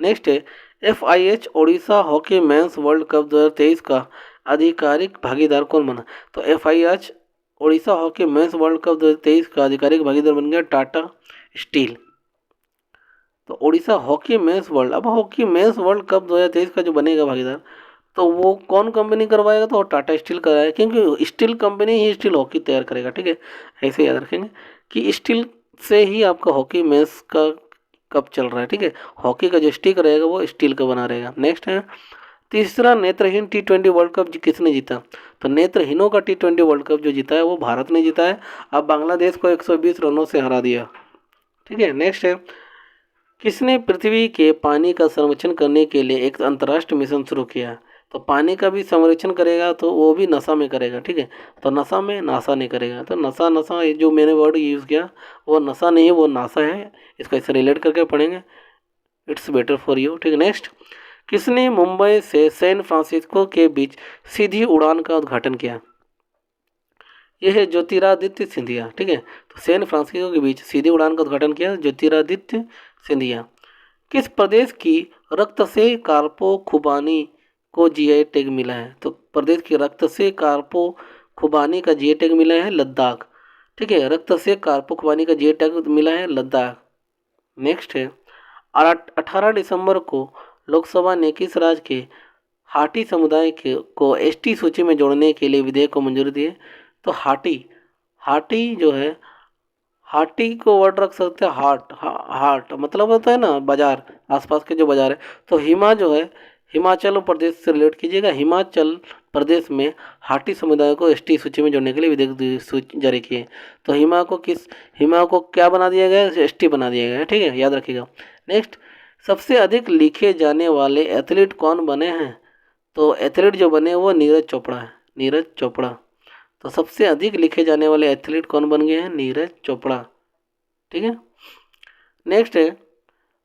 नेक्स्ट है, FIH Odisha hockey mains world cup 2023 का आधिकारिक भागीदार कौन बना, तो FIH Odisha hockey mains world cup 2023 का आधिकारिक भागीदार बन गया टाटा स्टील। तो ओडिशा हॉकी मेंस वर्ल्ड, अब हॉकी मेंस वर्ल्ड कप 2023 का जो बनेगा भागीदार, तो वो कौन कंपनी करवाएगा, तो टाटा स्टील कराएगा, क्योंकि स्टील कंपनी ही स्टील हॉकी तैयार करेगा, ठीक है। ऐसे याद रखेंगे कि स्टील से ही आपका हॉकी मेंस का कप चल रहा है, ठीक है। हॉकी का जो स्टिक रहेगा वो स्टील का बना रहेगा। नेक्स्ट है, तीसरा नेत्रहीन T20 वर्ल्ड कप किसने जीता, तो नेत्रहीनों का T20 वर्ल्ड कप जो जीता है वो भारत ने जीता है। अब बांग्लादेश को 120 रनों से हरा दिया, ठीक है। नेक्स्ट है, किसने पृथ्वी के पानी का संरक्षण करने के लिए एक अंतर्राष्ट्रीय मिशन शुरू किया, तो पानी का भी संरक्षण करेगा तो वो भी नशा में करेगा, ठीक है। तो नशा में नासा नहीं करेगा, तो नशा ये जो मैंने वर्ड यूज़ किया वो नशा नहीं है, वो नासा है। इसका इससे रिलेट करके पढ़ेंगे, इट्स बेटर फॉर यू, ठीक है। नेक्स्ट, किसने मुंबई से सैन फ्रांसिस्को के बीच सीधी उड़ान का उद्घाटन किया, यह है ज्योतिरादित्य सिंधिया, ठीक है। तो सैन फ्रांसिस्को के बीच सीधी उड़ान का उद्घाटन किया ज्योतिरादित्य सिंधिया। किस प्रदेश की रक्त से कार्पो खुबानी को GI टैग मिला है, तो प्रदेश की रक्त से कार्पो खुबानी का GI टैग मिला है लद्दाख, ठीक है। रक्त से कार्पो खुबानी का GI टैग मिला है लद्दाख। नेक्स्ट है, 18 दिसंबर को लोकसभा ने किस राज्य के हाटी समुदाय के को ST सूची में जोड़ने के लिए विधेयक को मंजूरी दी है, तो हाटी जो है, हाटी को वर्ड रख सकते हैं हाट, हाट मतलब होता है ना बाजार, आसपास के जो बाजार है। तो हिमा जो है, हिमाचल प्रदेश से रिलेट कीजिएगा। हिमाचल प्रदेश में हाटी समुदाय को एसटी सूची में जोड़ने के लिए विधेयक सूची जारी किए। तो हिमा को क्या बना दिया गया है? एसटी बना दिया गया है, ठीक है, याद रखिएगा। नेक्स्ट, सबसे अधिक लिखे जाने वाले एथलीट कौन बने हैं? तो एथलीट जो बने वो नीरज चोपड़ा है, नीरज चोपड़ा। तो सबसे अधिक लिखे जाने वाले एथलीट कौन बन गए हैं? नीरज चोपड़ा, ठीक है। नेक्स्ट है,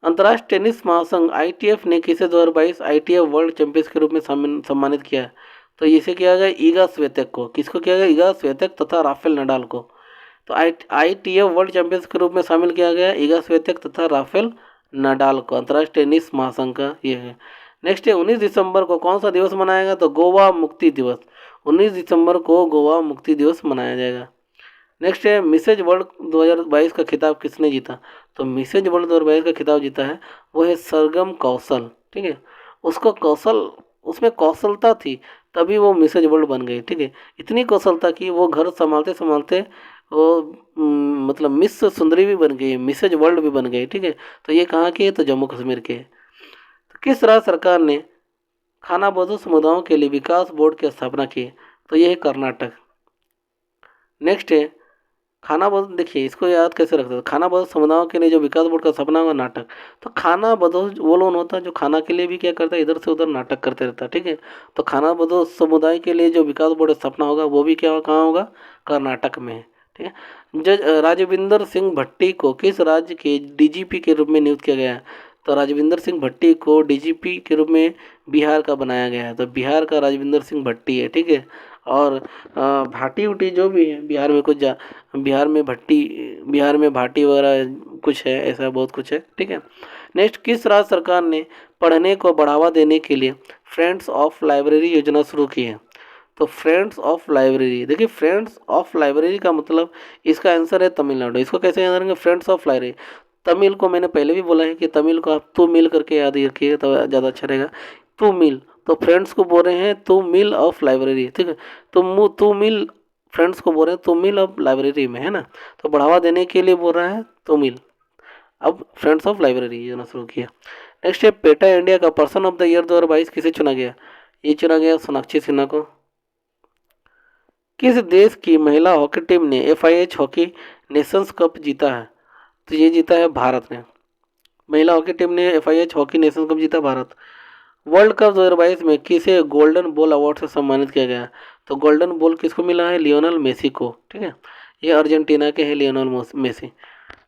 अंतर्राष्ट्रीय टेनिस महासंघ आईटीएफ ने किसे 2022 आईटीएफ वर्ल्ड चैंपियंस के रूप में सम्मानित किया है? तो इसे किया गया ईगा स्वियातेक को। किसको किया गया? ईगा स्वियातेक तथा राफेल नडाल को। तो आईटीएफ वर्ल्ड चैंपियंस के रूप में शामिल किया गया ईगा स्वियातेक तथा राफेल नडाल को। अंतर्राष्ट्रीय टेनिस महासंघ का ये है। नेक्स्ट है, 19 दिसंबर को कौन सा दिवस मनाएगा? तो गोवा मुक्ति दिवस। 19 दिसंबर को गोवा मुक्ति दिवस मनाया जाएगा। नेक्स्ट है, मिसेज वर्ल्ड 2022 का खिताब किसने जीता? तो मिसेज वर्ल्ड 2022 का खिताब जीता है वो है सरगम कौशल, ठीक है। उसमें कौशलता थी, तभी वो मिसेज वर्ल्ड बन गई, ठीक है। इतनी कौशलता की वो घर संभालते संभालते वो मतलब मिस सुंदरी भी बन गई, मिसेज वर्ल्ड भी बन गई, ठीक है। तो ये कहाँ की है? तो जम्मू कश्मीर के। तो किस राज्य सरकार ने खानाबदोश समुदायों के लिए विकास बोर्ड की स्थापना की? तो ये है कर्नाटक। नेक्स्ट है, खानाबदोश, देखिए इसको याद कैसे रखते हैं। खानाबदोश समुदायों के लिए जो विकास बोर्ड का सपना हुआ नाटक। तो खानाबदोश वो लोग होता है जो खाना के लिए भी क्या करता है, इधर से उधर नाटक करते रहता है, ठीक है। तो खानाबदोश समुदाय के लिए जो विकास बोर्ड का सपना होगा वो भी क्या कहाँ होगा? कर्नाटक में है, ठीक है। जज राजविंदर सिंह भट्टी को किस राज्य के डीजीपी के रूप में नियुक्त किया गया है? तो राजविंदर सिंह भट्टी को डीजीपी के रूप में बिहार का बनाया गया है। तो बिहार का राजविंदर सिंह भट्टी है, ठीक है। और भाटी उटी जो भी है बिहार में बिहार में भाटी वगैरह कुछ है, ऐसा बहुत कुछ है, ठीक है। नेक्स्ट, किस राज्य सरकार ने पढ़ने को बढ़ावा देने के लिए फ्रेंड्स ऑफ लाइब्रेरी योजना शुरू की है? तो फ्रेंड्स ऑफ लाइब्रेरी, देखिए फ्रेंड्स ऑफ लाइब्रेरी का मतलब इसका आंसर है तमिलनाडु। इसको कैसे याद रखेंगे? Friends of library. तमिल को मैंने पहले भी बोला है कि तमिल को आप तू मिल करके याद रखिए तो ज़्यादा अच्छा रहेगा। तू मिल, तो फ्रेंड्स को बोल रहे हैं तू मिल ऑफ लाइब्रेरी, ठीक है। तू मिल, फ्रेंड्स को बोल रहे हैं तू मिल ऑफ लाइब्रेरी में, है ना। तो बढ़ावा देने के लिए बोल रहा है तू मिल, अब फ्रेंड्स ऑफ लाइब्रेरी योजना शुरू किया। नेक्स्ट है, पेटा इंडिया का पर्सन ऑफ द ईयर 2022 किसे चुना गया? ये चुना गया सोनाक्षी सिन्हा को। किस देश की महिला हॉकी टीम ने FIH हॉकी नेशंस कप जीता है? तो ये जीता है भारत ने। महिला हॉकी टीम ने FIH हॉकी नेशंस कप जीता भारत। वर्ल्ड कप 2022 में किसे गोल्डन बॉल अवार्ड से सम्मानित किया गया? तो गोल्डन बॉल किसको मिला है? लियोनल मेसी को, ठीक है। ये अर्जेंटीना के हैं लियोनल मेसी।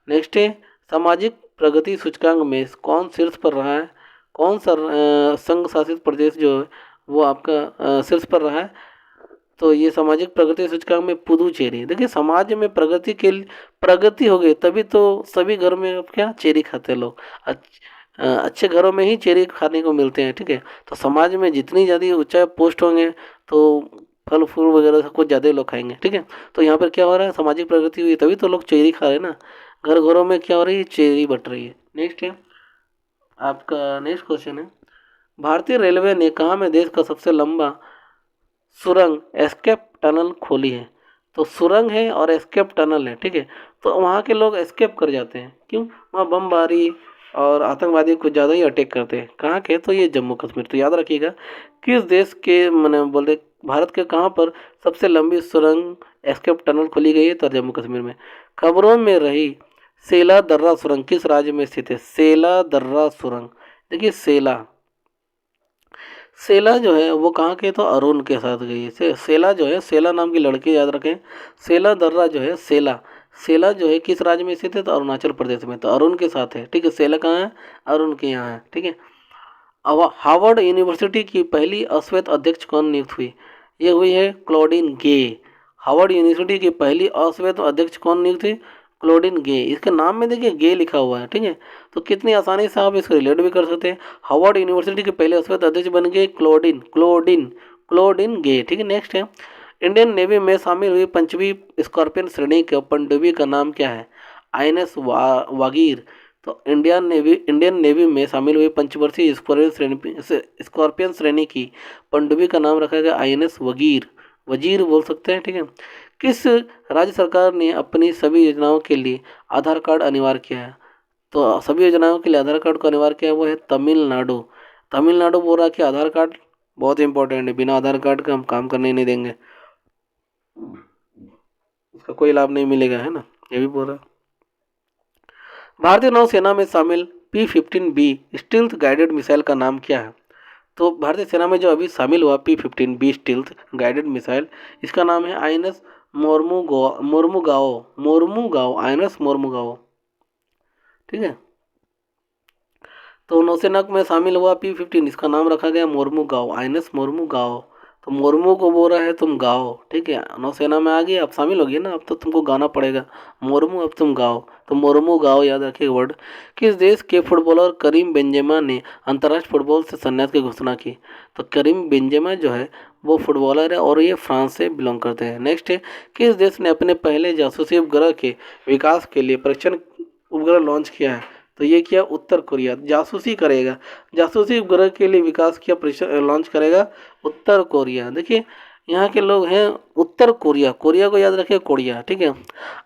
नेक्स्ट है, सामाजिक प्रगति सूचकांक में कौन शीर्ष पर रहा है? कौन सा संघ शासित प्रदेश जो है वो आपका शीर्ष पर रहा है? तो ये सामाजिक प्रगति सूचकांक में पुदुचेरी। देखिए समाज में प्रगति हो गई तभी तो सभी घर में अब क्या चेरी खाते हैं लोग। अच्छे घरों में ही चेरी खाने को मिलते हैं, ठीक है। तो समाज में जितनी ज़्यादा ऊंचा पोस्ट होंगे तो फल फूल वगैरह सब कुछ ज़्यादा लोग खाएंगे, ठीक है। तो यहाँ पर क्या हो रहा है? सामाजिक प्रगति हुई तभी तो लोग चेरी खा रहे हैं ना। घर घरों में क्या हो रही है? चेरी बट रही है। नेक्स्ट है, आपका नेक्स्ट क्वेश्चन है, भारतीय रेलवे ने कहाँ में देश का सबसे लंबा सुरंग एस्केप टनल खोली है? तो सुरंग है और एस्केप टनल है, ठीक है। तो वहाँ के लोग एस्केप कर जाते हैं, क्यों? वहाँ बमबारी और आतंकवादी कुछ ज़्यादा ही अटैक करते हैं। कहाँ के? तो ये जम्मू कश्मीर। तो याद रखिएगा किस देश के मैंने बोले भारत के कहाँ पर सबसे लंबी सुरंग एस्केप टनल खोली गई है? तो जम्मू कश्मीर में। खबरों में रही सेला दर्रा सुरंग किस राज्य में स्थित है? सेला दर्रा सुरंग, देखिए सेला जो है वो कहाँ के? तो अरुण के साथ गई है। सेला जो है, सेला नाम की लड़की, याद रखें। सेला दर्रा जो है, सेला जो है किस राज्य में स्थित है? तो अरुणाचल प्रदेश में। तो अरुण के साथ है, ठीक है। सेला कहाँ है? अरुण के यहाँ है, ठीक है। हार्वर्ड यूनिवर्सिटी की पहली अश्वेत अध्यक्ष कौन नियुक्त हुई? ये हुई है क्लोडिन गे। हार्वर्ड यूनिवर्सिटी की पहली अश्वेत अध्यक्ष कौन नियुक्त हुई? क्लोडिन गे। इसके नाम में देखिए गे लिखा हुआ है, ठीक है। तो कितनी आसानी से आप इसको रिलेट भी कर सकते हैं। हार्वर्ड यूनिवर्सिटी के पहले अश्वेत अध्यक्ष बन गए क्लोडिन गे, ठीक है। नेक्स्ट है, इंडियन नेवी में शामिल हुई 5वीं स्कॉर्पियन श्रेणी के पनडुब्बी का नाम क्या है? INS वागीर। तो इंडियन नेवी में शामिल हुई पंचवर्षीय स्कॉर्पियन श्रेणी की पनडुब्बी का नाम रखा गया INS वजीर बोल सकते हैं, ठीक है। किस राज्य सरकार ने अपनी सभी योजनाओं के लिए आधार कार्ड अनिवार्य किया है? तो सभी योजनाओं के लिए आधार कार्ड को अनिवार्य किया है वो है तमिलनाडु। तमिलनाडु बोल रहा कि आधार कार्ड बहुत इंपॉर्टेंट है, बिना आधार कार्ड का हम काम करने नहीं देंगे, उसका कोई लाभ नहीं मिलेगा, है ना, ये भी बोल रहा। भारतीय नौसेना में शामिल P-15B स्टील्थ गाइडेड मिसाइल का नाम क्या है? तो भारतीय सेना में जो अभी शामिल हुआ P-15B स्टील्थ गाइडेड मिसाइल, इसका नाम है आईएनएस मोर्मुगाओ आईएनएस मोर्मुगाओ, ठीक है। तो नौसेना में शामिल हुआ P-15, इसका नाम रखा गया मोर्मुगाओ, आईएनएस मोर्मुगाओ। तो मोर्मू को बोल रहा है तुम गाओ, ठीक है, नौसेना में आ गई, अब शामिल हो गई ना, अब तो तुमको गाना पड़ेगा मोर्मू, अब तुम गाओ, तो मोर्मू गाओ याद रखिए वर्ड। किस देश के फुटबॉलर करीम बेंजेमा ने अंतर्राष्ट्रीय फुटबॉल से संन्यास की घोषणा की? तो करीम बेंजेमा जो है वो फुटबॉलर है और ये फ्रांस से बिलोंग करते हैं। नेक्स्ट है, किस देश ने अपने पहले जासूसी उपग्रह के विकास के लिए परीक्षण उपग्रह लॉन्च किया है? तो ये किया उत्तर कोरिया, जासूसी करेगा, जासूसी उपग्रह के लिए विकास किया परीक्षण लॉन्च करेगा उत्तर कोरिया। देखिए यहाँ के लोग हैं उत्तर कोरिया, कोरिया को याद रखिए कोरिया, ठीक है।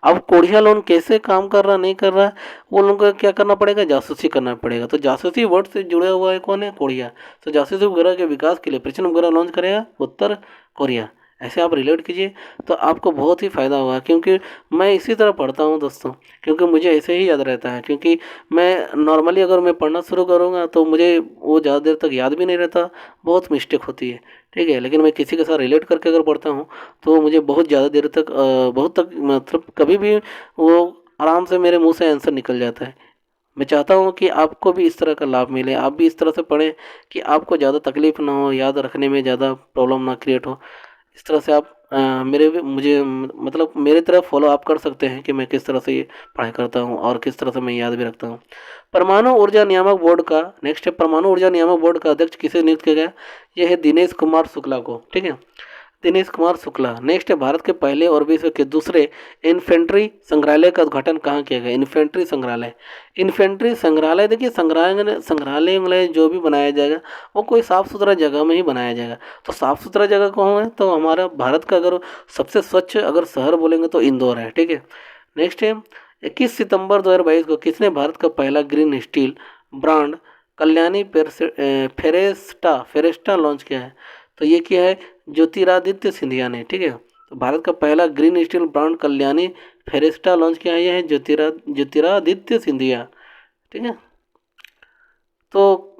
अब कोरिया लोन कैसे काम कर रहा नहीं कर रहा है, वो लोगों को क्या करना पड़ेगा, जासूसी करना पड़ेगा। तो जासूसी वर्ड से जुड़ा हुआ है कौन है, कोरिया। तो जासूसी उपग्रह के विकास के लिए परीक्षण उपग्रह लॉन्च करेगा उत्तर कोरिया। ऐसे आप रिलेट कीजिए तो आपको बहुत ही फ़ायदा होगा, क्योंकि मैं इसी तरह पढ़ता हूँ दोस्तों, क्योंकि मुझे ऐसे ही याद रहता है। क्योंकि मैं नॉर्मली अगर मैं पढ़ना शुरू करूँगा तो मुझे वो ज़्यादा देर तक याद भी नहीं रहता, बहुत मिस्टेक होती है, ठीक है। लेकिन मैं किसी के साथ रिलेट करके अगर पढ़ता हूँ तो मुझे बहुत ज़्यादा देर तक बहुत तक मतलब कभी भी वो आराम से मेरे मुंह से आंसर निकल जाता है। मैं चाहता हूँ कि आपको भी इस तरह का लाभ मिले, आप भी इस तरह से पढ़ें कि आपको ज़्यादा तकलीफ ना हो, याद रखने में ज़्यादा प्रॉब्लम ना क्रिएट हो। इस तरह से आप मेरे भी मुझे मतलब मेरे तरह फॉलो आप कर सकते हैं कि मैं किस तरह से ये पढ़ाई करता हूँ और किस तरह से मैं याद भी रखता हूँ। परमाणु ऊर्जा नियामक बोर्ड का नेक्स्ट है, परमाणु ऊर्जा नियामक बोर्ड का अध्यक्ष किसे नियुक्त किया गया? यह है दिनेश कुमार शुक्ला को, ठीक है, दिनेश कुमार शुक्ला। नेक्स्ट है, भारत के पहले और विश्व के दूसरे इन्फेंट्री संग्रहालय का उद्घाटन कहाँ किया गया? इन्फेंट्री संग्रहालय, इन्फेंट्री संग्रहालय देखिए संग्रहालय जो भी बनाया जाएगा वो कोई साफ़ सुथरा जगह में ही बनाया जाएगा। तो साफ़ सुथरा जगह कौन है? तो हमारा भारत का अगर सबसे स्वच्छ अगर शहर बोलेंगे तो इंदौर है, ठीक है। नेक्स्ट है, 21 सितंबर 2022 को किसने भारत का पहला green steel brand Kalyani Ferresta launch किया है? तो ये क्या है, ज्योतिरादित्य सिंधिया ने, ठीक है। तो भारत का पहला green steel brand Kalyani Ferresta launch किया है ज्योतिरादित्य सिंधिया, ठीक है। तो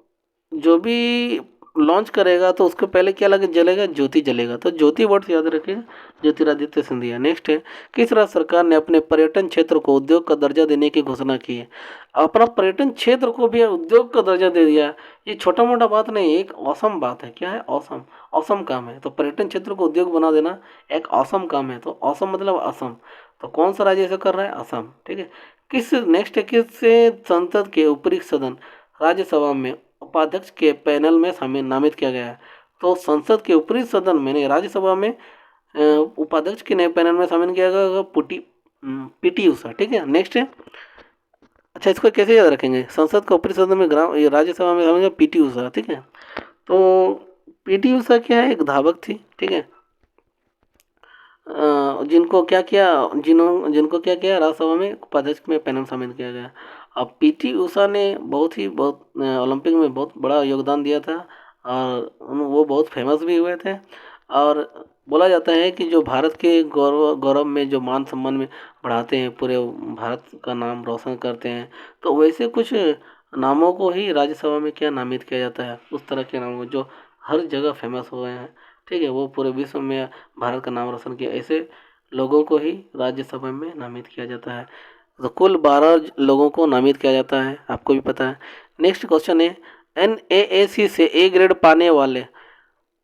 जो भी लॉन्च करेगा तो उसके पहले क्या लगे जलेगा, ज्योति जलेगा। तो ज्योति वर्ड याद रखिए, ज्योतिरादित्य सिंधिया। नेक्स्ट है, किस राज्य सरकार ने अपने पर्यटन क्षेत्र को उद्योग का दर्जा देने की घोषणा की है? अपना पर्यटन क्षेत्र को भी उद्योग का दर्जा दे दिया। ये छोटा मोटा बात नहीं, एक औसम बात है। क्या है? औसम, औसम काम है। तो पर्यटन क्षेत्र को उद्योग बना देना एक औसम काम है। तो औसम मतलब असम। तो कौन सा राज्य ऐसा कर रहा है? असम, ठीक है। नेक्स्ट है, किस संसद के ऊपरी सदन राज्यसभा में उपाध्यक्ष के पैनल में शामिल नामित किया गया है? तो संसद के ऊपरी सदन में राज्यसभा में उपाध्यक्ष के नए पैनल में शामिल किया गया पीटी उषा, ठीक है। नेक्स्ट है, अच्छा इसको कैसे याद रखेंगे, संसद का ऊपरी सदन में राज्यसभा में शामिल पीटी उषा, ठीक है। तो पीटी उषा क्या है, एक धावक थी, ठीक है, जिनको क्या किया राज्यसभा में उपाध्यक्ष में पैनल शामिल किया गया। अब पीटी उषा ने बहुत ओलंपिक में बहुत बड़ा योगदान दिया था और वो बहुत फेमस भी हुए थे। और बोला जाता है कि जो भारत के गौरव में जो मान सम्मान में बढ़ाते हैं, पूरे भारत का नाम रोशन करते हैं, तो वैसे कुछ नामों को ही राज्यसभा में क्या नामित किया जाता है, उस तरह के नामों जो हर जगह फेमस हुए हैं, ठीक है, वो पूरे विश्व में भारत का नाम रोशन किया, ऐसे लोगों को ही राज्यसभा में नामित किया जाता है। तो कुल 12 लोगों को नामित किया जाता है, आपको भी पता है। नेक्स्ट क्वेश्चन है, NAAC से A ग्रेड पाने वाले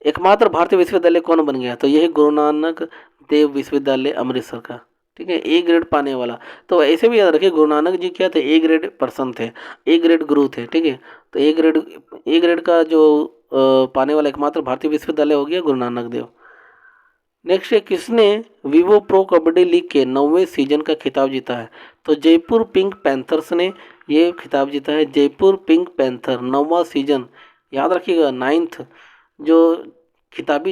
एकमात्र भारतीय विश्वविद्यालय कौन बन गया? तो यह गुरु नानक देव विश्वविद्यालय अमृतसर का, ठीक है, A ग्रेड पाने वाला। तो ऐसे भी याद रखिए, गुरु नानक जी क्या थे? A ग्रेड पर्सन थे, A ग्रेड गुरु थे, ठीक है। तो ए ग्रेड का जो पाने वाला एकमात्र भारतीय विश्वविद्यालय हो गया गुरु नानक देव। नेक्स्ट है, किसने विवो प्रो कबड्डी लीग के 9वें सीजन का खिताब जीता है? तो जयपुर पिंक पैंथर्स ने ये खिताब जीता है। जयपुर पिंक पैंथर 9वां सीजन, याद रखिएगा, 9th जो खिताब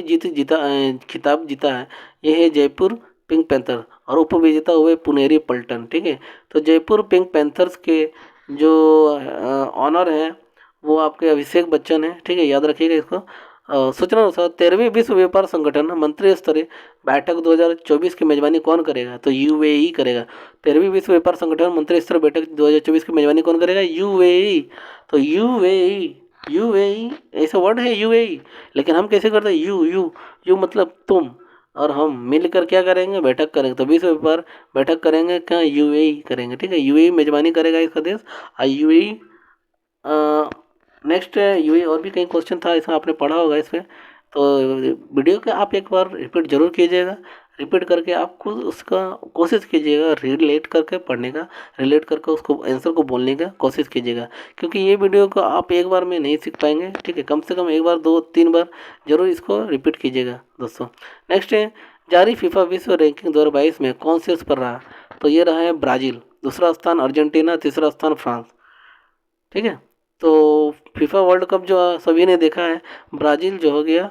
जीता है ये है जयपुर पिंक पैंथर और उपविजेता हुए पुनेरी पल्टन, ठीक है। तो जयपुर पिंक पैंथर्स के जो ऑनर हैं वो आपके अभिषेक बच्चन है, ठीक है, याद रखिएगा इसको। सूचना अनुसार 13वीं विश्व व्यापार संगठन मंत्री स्तरीय बैठक 2024 की मेजबानी कौन करेगा? तो यूएई करेगा। 13वीं विश्व व्यापार संगठन मंत्री स्तरीय बैठक 2024 की मेजबानी कौन करेगा? यूएई। तो यूएई, यूएई ऐसा वर्ड है यूएई, लेकिन हम कैसे करते हैं? यू यू यू मतलब तुम, और हम मिलकर क्या करेंगे? बैठक करेंगे। तो विश्व व्यापार बैठक करेंगे क्या? यूएई करेंगे, ठीक है। यूएई मेजबानी करेगा इसका देश। और यूएई नेक्स्ट यूएई और भी कई क्वेश्चन था इसमें, आपने पढ़ा होगा इसमें। तो वीडियो का आप एक बार रिपीट जरूर कीजिएगा, रिपीट करके आप खुद उसका कोशिश कीजिएगा रिलेट करके पढ़ने का, रिलेट करके उसको आंसर को बोलने का कोशिश कीजिएगा, क्योंकि ये वीडियो को आप एक बार में नहीं सीख पाएंगे, ठीक है। कम से कम एक बार, 2-3 बार जरूर इसको रिपीट कीजिएगा दोस्तों। नेक्स्ट है, जारी फीफा विश्व रैंकिंग 2022 में कौन शीर्ष पर रहा? तो ये रहा है ब्राज़ील, दूसरा स्थान अर्जेंटीना, तीसरा स्थान फ्रांस, ठीक है। तो फीफा वर्ल्ड कप जो सभी ने देखा है, ब्राज़ील जो हो गया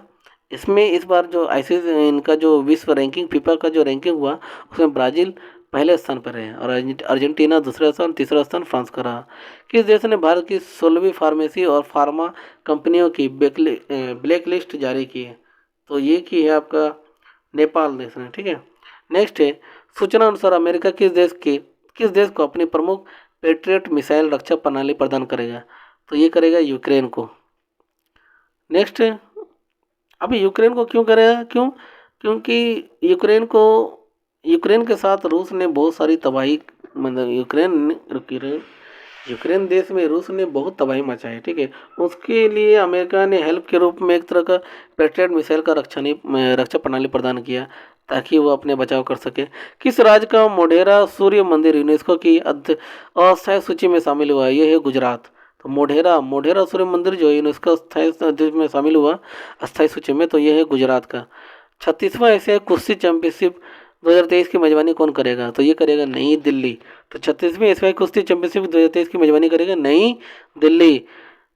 इसमें, इस बार जो आईसीसी इनका जो विश्व रैंकिंग फीफा का जो रैंकिंग हुआ, उसमें ब्राज़ील पहले स्थान पर है और अर्जेंटीना दूसरा स्थान, तीसरा स्थान फ्रांस का रहा। किस देश ने भारत की 16वीं फार्मेसी और फार्मा कंपनियों की ब्लैक लिस्ट जारी की है? तो ये की है आपका नेपाल देश ने, ठीक है। नेक्स्ट है, सूचना अनुसार अमेरिका किस देश को अपनी प्रमुख पेट्रियट मिसाइल रक्षा प्रणाली प्रदान करेगा? तो ये करेगा यूक्रेन को। नेक्स्ट, अभी यूक्रेन को क्यों करेगा? क्यों? क्योंकि यूक्रेन के साथ रूस ने बहुत सारी तबाही, मतलब यूक्रेन देश में रूस ने बहुत तबाही मचाई, ठीक है। उसके लिए अमेरिका ने हेल्प के रूप में एक तरह का पेट्रियट मिसाइल का रक्षा प्रणाली प्रदान किया, ताकि वो अपने बचाव कर सके। किस राज्य का मोढेरा सूर्य मंदिर यूनेस्को की अस्थायी सूची में शामिल हुआ? ये है गुजरात। तो मोढेरा सूर्य मंदिर जो यूनेस्को अस्थायी में शामिल हुआ अस्थायी सूची में, तो ये है गुजरात का। 36वां एशियाई कुश्ती चैंपियनशिप 2023 की मेजबानी कौन करेगा? तो ये करेगा नई दिल्ली। तो 36वीं एशियाई कुश्ती चैंपियनशिप 2023 की मेजबानी करेगा नई दिल्ली।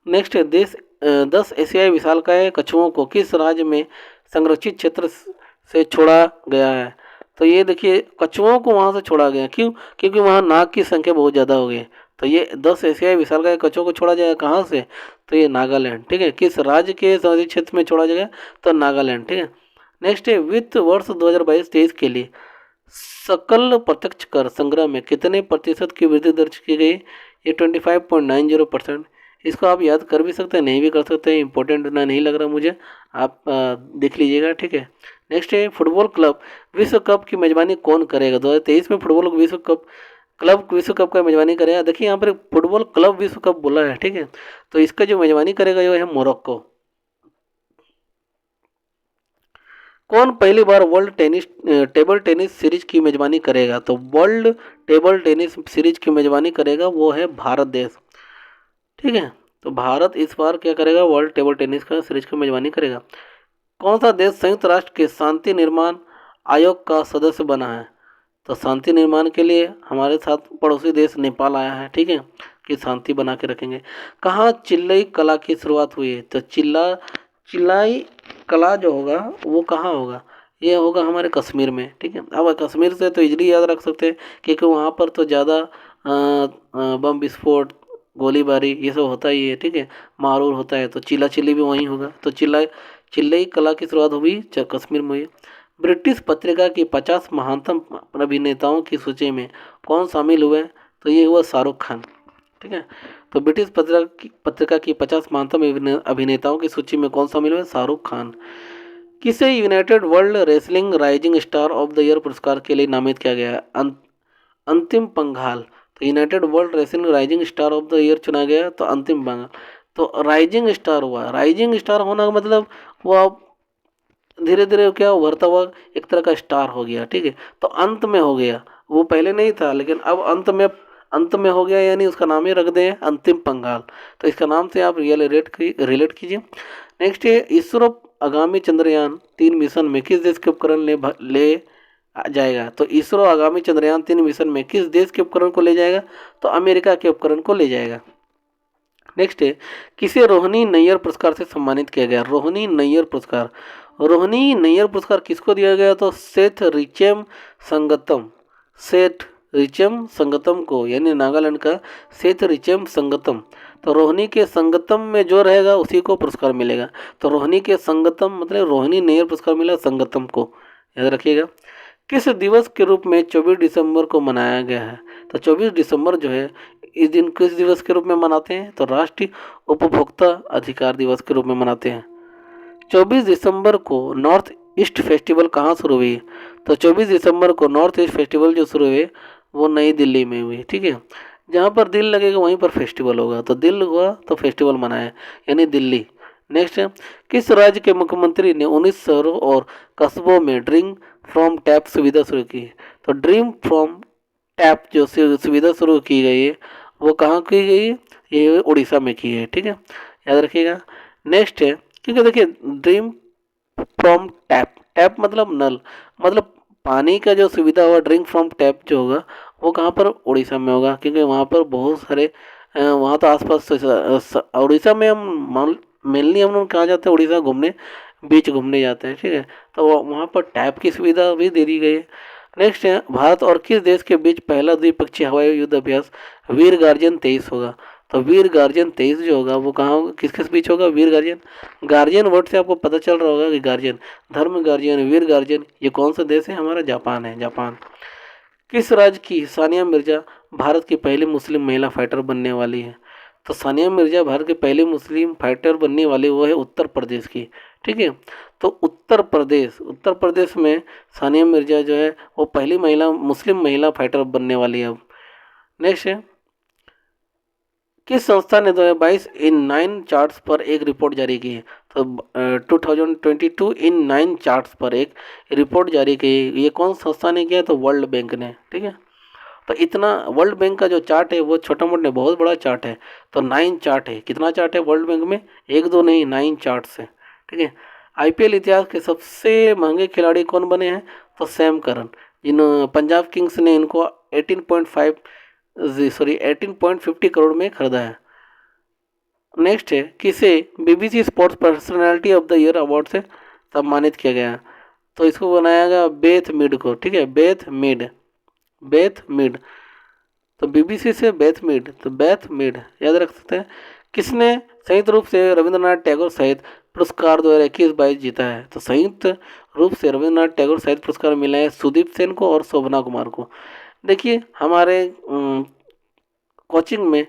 नेक्स्ट है, 10 एशियाई विशालकाय कछुओं को किस राज्य में संरक्षित क्षेत्र से छोड़ा गया है? तो ये देखिए, कछुओं को वहाँ से छोड़ा गया, क्यों? क्योंकि वहाँ नाग की संख्या बहुत ज़्यादा हो गई। तो ये 10 एशियाई विशालकाय कछुओं को छोड़ा जाएगा कहाँ से? तो ये नागालैंड, ठीक है। किस राज्य के संरक्षित क्षेत्र में छोड़ा जाएगा? तो नागालैंड, ठीक है। नेक्स्ट है, वित्त वर्ष 2022-23 के लिए सकल प्रत्यक्ष कर संग्रह में कितने प्रतिशत की वृद्धि दर्ज की गई? ये 25.90%। इसको आप याद कर भी सकते हैं, नहीं भी कर सकते हैं, इंपॉर्टेंट ना नहीं लग रहा मुझे, आप देख लीजिएगा, ठीक है। नेक्स्ट है, फुटबॉल क्लब विश्व कप की मेजबानी कौन करेगा? 2023 में फुटबॉल विश्व कप का मेजबानी करेगा। देखिए यहाँ पर फुटबॉल क्लब विश्व कप बोला है, ठीक है। तो इसका जो मेजबानी करेगा वो है मोरक्को। कौन पहली बार वर्ल्ड टेबल टेनिस सीरीज की मेजबानी करेगा? तो वर्ल्ड टेबल टेनिस सीरीज की मेजबानी करेगा वो है भारत देश, ठीक है। तो भारत इस बार क्या करेगा? वर्ल्ड टेबल टेनिस का सीरीज की मेजबानी करेगा। कौन सा देश संयुक्त राष्ट्र के शांति निर्माण आयोग का सदस्य बना है? तो शांति निर्माण के लिए हमारे साथ पड़ोसी देश नेपाल आया है, ठीक है, कि शांति बना के रखेंगे। कहाँ चिल्लई कला की शुरुआत हुई है? तो चिल्लाई कला जो होगा वो कहाँ होगा? ये होगा हमारे कश्मीर में, ठीक है। अब कश्मीर से तो इजली याद रख सकते हैं, क्योंकि वहाँ पर तो ज़्यादा बम विस्फोट, गोलीबारी ये सब होता ही है, ठीक है, मारूर होता है। तो चिल्ली भी वहीं होगा। तो चिल्लई कला की शुरुआत हुई कश्मीर में हुई। ब्रिटिश पत्रिका की 50 महानतम अभिनेताओं की सूची में कौन शामिल हुए? तो ये हुआ शाहरुख खान, ठीक है। तो ब्रिटिश पत्रिका की 50 महानतम अभिनेताओं की सूची में कौन शामिल हुए? शाहरुख खान। किसे United world wrestling rising star of the year पुरस्कार के लिए नामित किया गया? अंतिम पंघाल। तो United world wrestling rising star of the year चुना गया, तो अंतिम पंघाल। तो राइजिंग स्टार हुआ, राइजिंग स्टार होना का मतलब वो अब धीरे धीरे क्या उभरता हुआ एक तरह का स्टार हो गया, ठीक है। तो अंत में हो गया, वो पहले नहीं था, लेकिन अब अंत में हो गया, यानी उसका नाम ही रख दें अंतिम पंगाल। तो इसका नाम से आप रिलेट कीजिए। नेक्स्ट है, इसरो आगामी चंद्रयान-3 मिशन में किस देश के उपकरण ले जाएगा? तो इसरो आगामी चंद्रयान-3 मिशन में किस देश के उपकरण को ले जाएगा? तो अमेरिका के उपकरण को ले जाएगा। नेक्स्ट है, किसे रोहिणी नैयर पुरस्कार से सम्मानित किया गया? रोहिणी नैयर पुरस्कार किसको दिया गया? तो सेठ रिचम संगतम को, यानी नागालैंड का सेठ रिचम संगतम, तो रोहिणी के संगतम में जो रहेगा उसी को पुरस्कार मिलेगा। तो रोहिणी के संगतम मतलब रोहिणी नैयर पुरस्कार मिला संगतम को, याद रखिएगा। किस दिवस के रूप में 24 दिसंबर को मनाया गया है? तो 24 दिसंबर जो है इस दिन किस दिवस के रूप में मनाते हैं? तो राष्ट्रीय उपभोक्ता अधिकार दिवस के रूप में मनाते हैं। 24 दिसंबर को नॉर्थ ईस्ट फेस्टिवल कहाँ शुरू हुई? तो 24 दिसंबर को नॉर्थ ईस्ट फेस्टिवल जो शुरू हुए वो नई दिल्ली में हुई, ठीक है। जहाँ पर दिल लगेगा वहीं पर फेस्टिवल होगा, तो दिल हुआ तो फेस्टिवल मनाया, यानी दिल्ली। नेक्स्ट है, किस राज्य के मुख्यमंत्री ने 19 शहरों और कस्बों में ड्रिंक फ्रॉम टैप सुविधा शुरू की? तो ड्रिंक फ्रॉम टैप जो सुविधा शुरू की गई है वो कहाँ की गई है? ये उड़ीसा में की है, ठीक है, याद रखिएगा। नेक्स्ट है, क्योंकि देखिए ड्रीम फ्रॉम टैप, टैप मतलब नल, मतलब पानी का जो सुविधा होगा ड्रिंक फ्रॉम टैप जो होगा वो कहाँ पर? उड़ीसा में होगा, क्योंकि वहाँ पर बहुत सारे वहाँ तो आसपास उड़ीसा में हम मेनली हम लोग कहाँ जाते हैं? उड़ीसा घूमने, बीच घूमने जाते हैं, ठीक है। तो वहाँ पर टैप की सुविधा भी दे दी गई है। नेक्स्ट है, भारत और किस देश के बीच पहला द्विपक्षीय हवाई युद्ध अभ्यास वीर गार्जियन 23 होगा? तो वीर गार्जियन 23 जो होगा वो कहाँ होगा, किस किस बीच होगा? वीर गार्जियन, गार्जियन वर्ड से आपको पता चल रहा होगा कि गार्जियन, धर्म गार्जियन, वीर गार्जियन, ये कौन सा देश है? हमारा जापान है, जापान। किस राज्य की सानिया मिर्जा भारत की पहली मुस्लिम महिला फाइटर बनने वाली है? तो सानिया मिर्जा भारत की पहली मुस्लिम फाइटर बनने वाली वो है उत्तर प्रदेश की, ठीक है। तो उत्तर प्रदेश में सानिया मिर्जा जो है वो पहली महिला मुस्लिम महिला फाइटर बनने वाली है अब। नेक्स्ट है, किस संस्था ने 2022 इन 9 चार्ट्स पर एक रिपोर्ट जारी की है? तो 2022 इन 9 चार्ट्स पर एक रिपोर्ट जारी की, ये कौन संस्था ने किया? तो वर्ल्ड बैंक ने, ठीक है। तो इतना वर्ल्ड बैंक का जो चार्ट है वो छोटा मोटा नहीं, बहुत बड़ा चार्ट है। तो 9 चार्ट है, कितना चार्ट है वर्ल्ड बैंक में? एक दो नहीं, 9 चार्ट्स है, ठीक है। आईपीएल इतिहास के सबसे महंगे खिलाड़ी कौन बने हैं? तो सैम करन, जिन पंजाब किंग्स ने इनको 18.50 करोड़ में खरीदा है। नेक्स्ट है, किसे BBC sports personality of the year award से सम्मानित किया गया? तो इसको बनाया गया बेथ मीड को, ठीक है, बेथ मीड, बेथ मीड। तो बीबीसी से बेथ मीड, तो बेथ मीड याद रख सकते हैं। किसने संयुक्त रूप से रविंद्रनाथ टैगोर साहित्य पुरस्कार 2021-22 जीता है? तो संयुक्त रूप से रविंद्रनाथ टैगोर साहित्य पुरस्कार मिला है सुदीप सेन को और शोभना कुमार को। देखिए हमारे कोचिंग में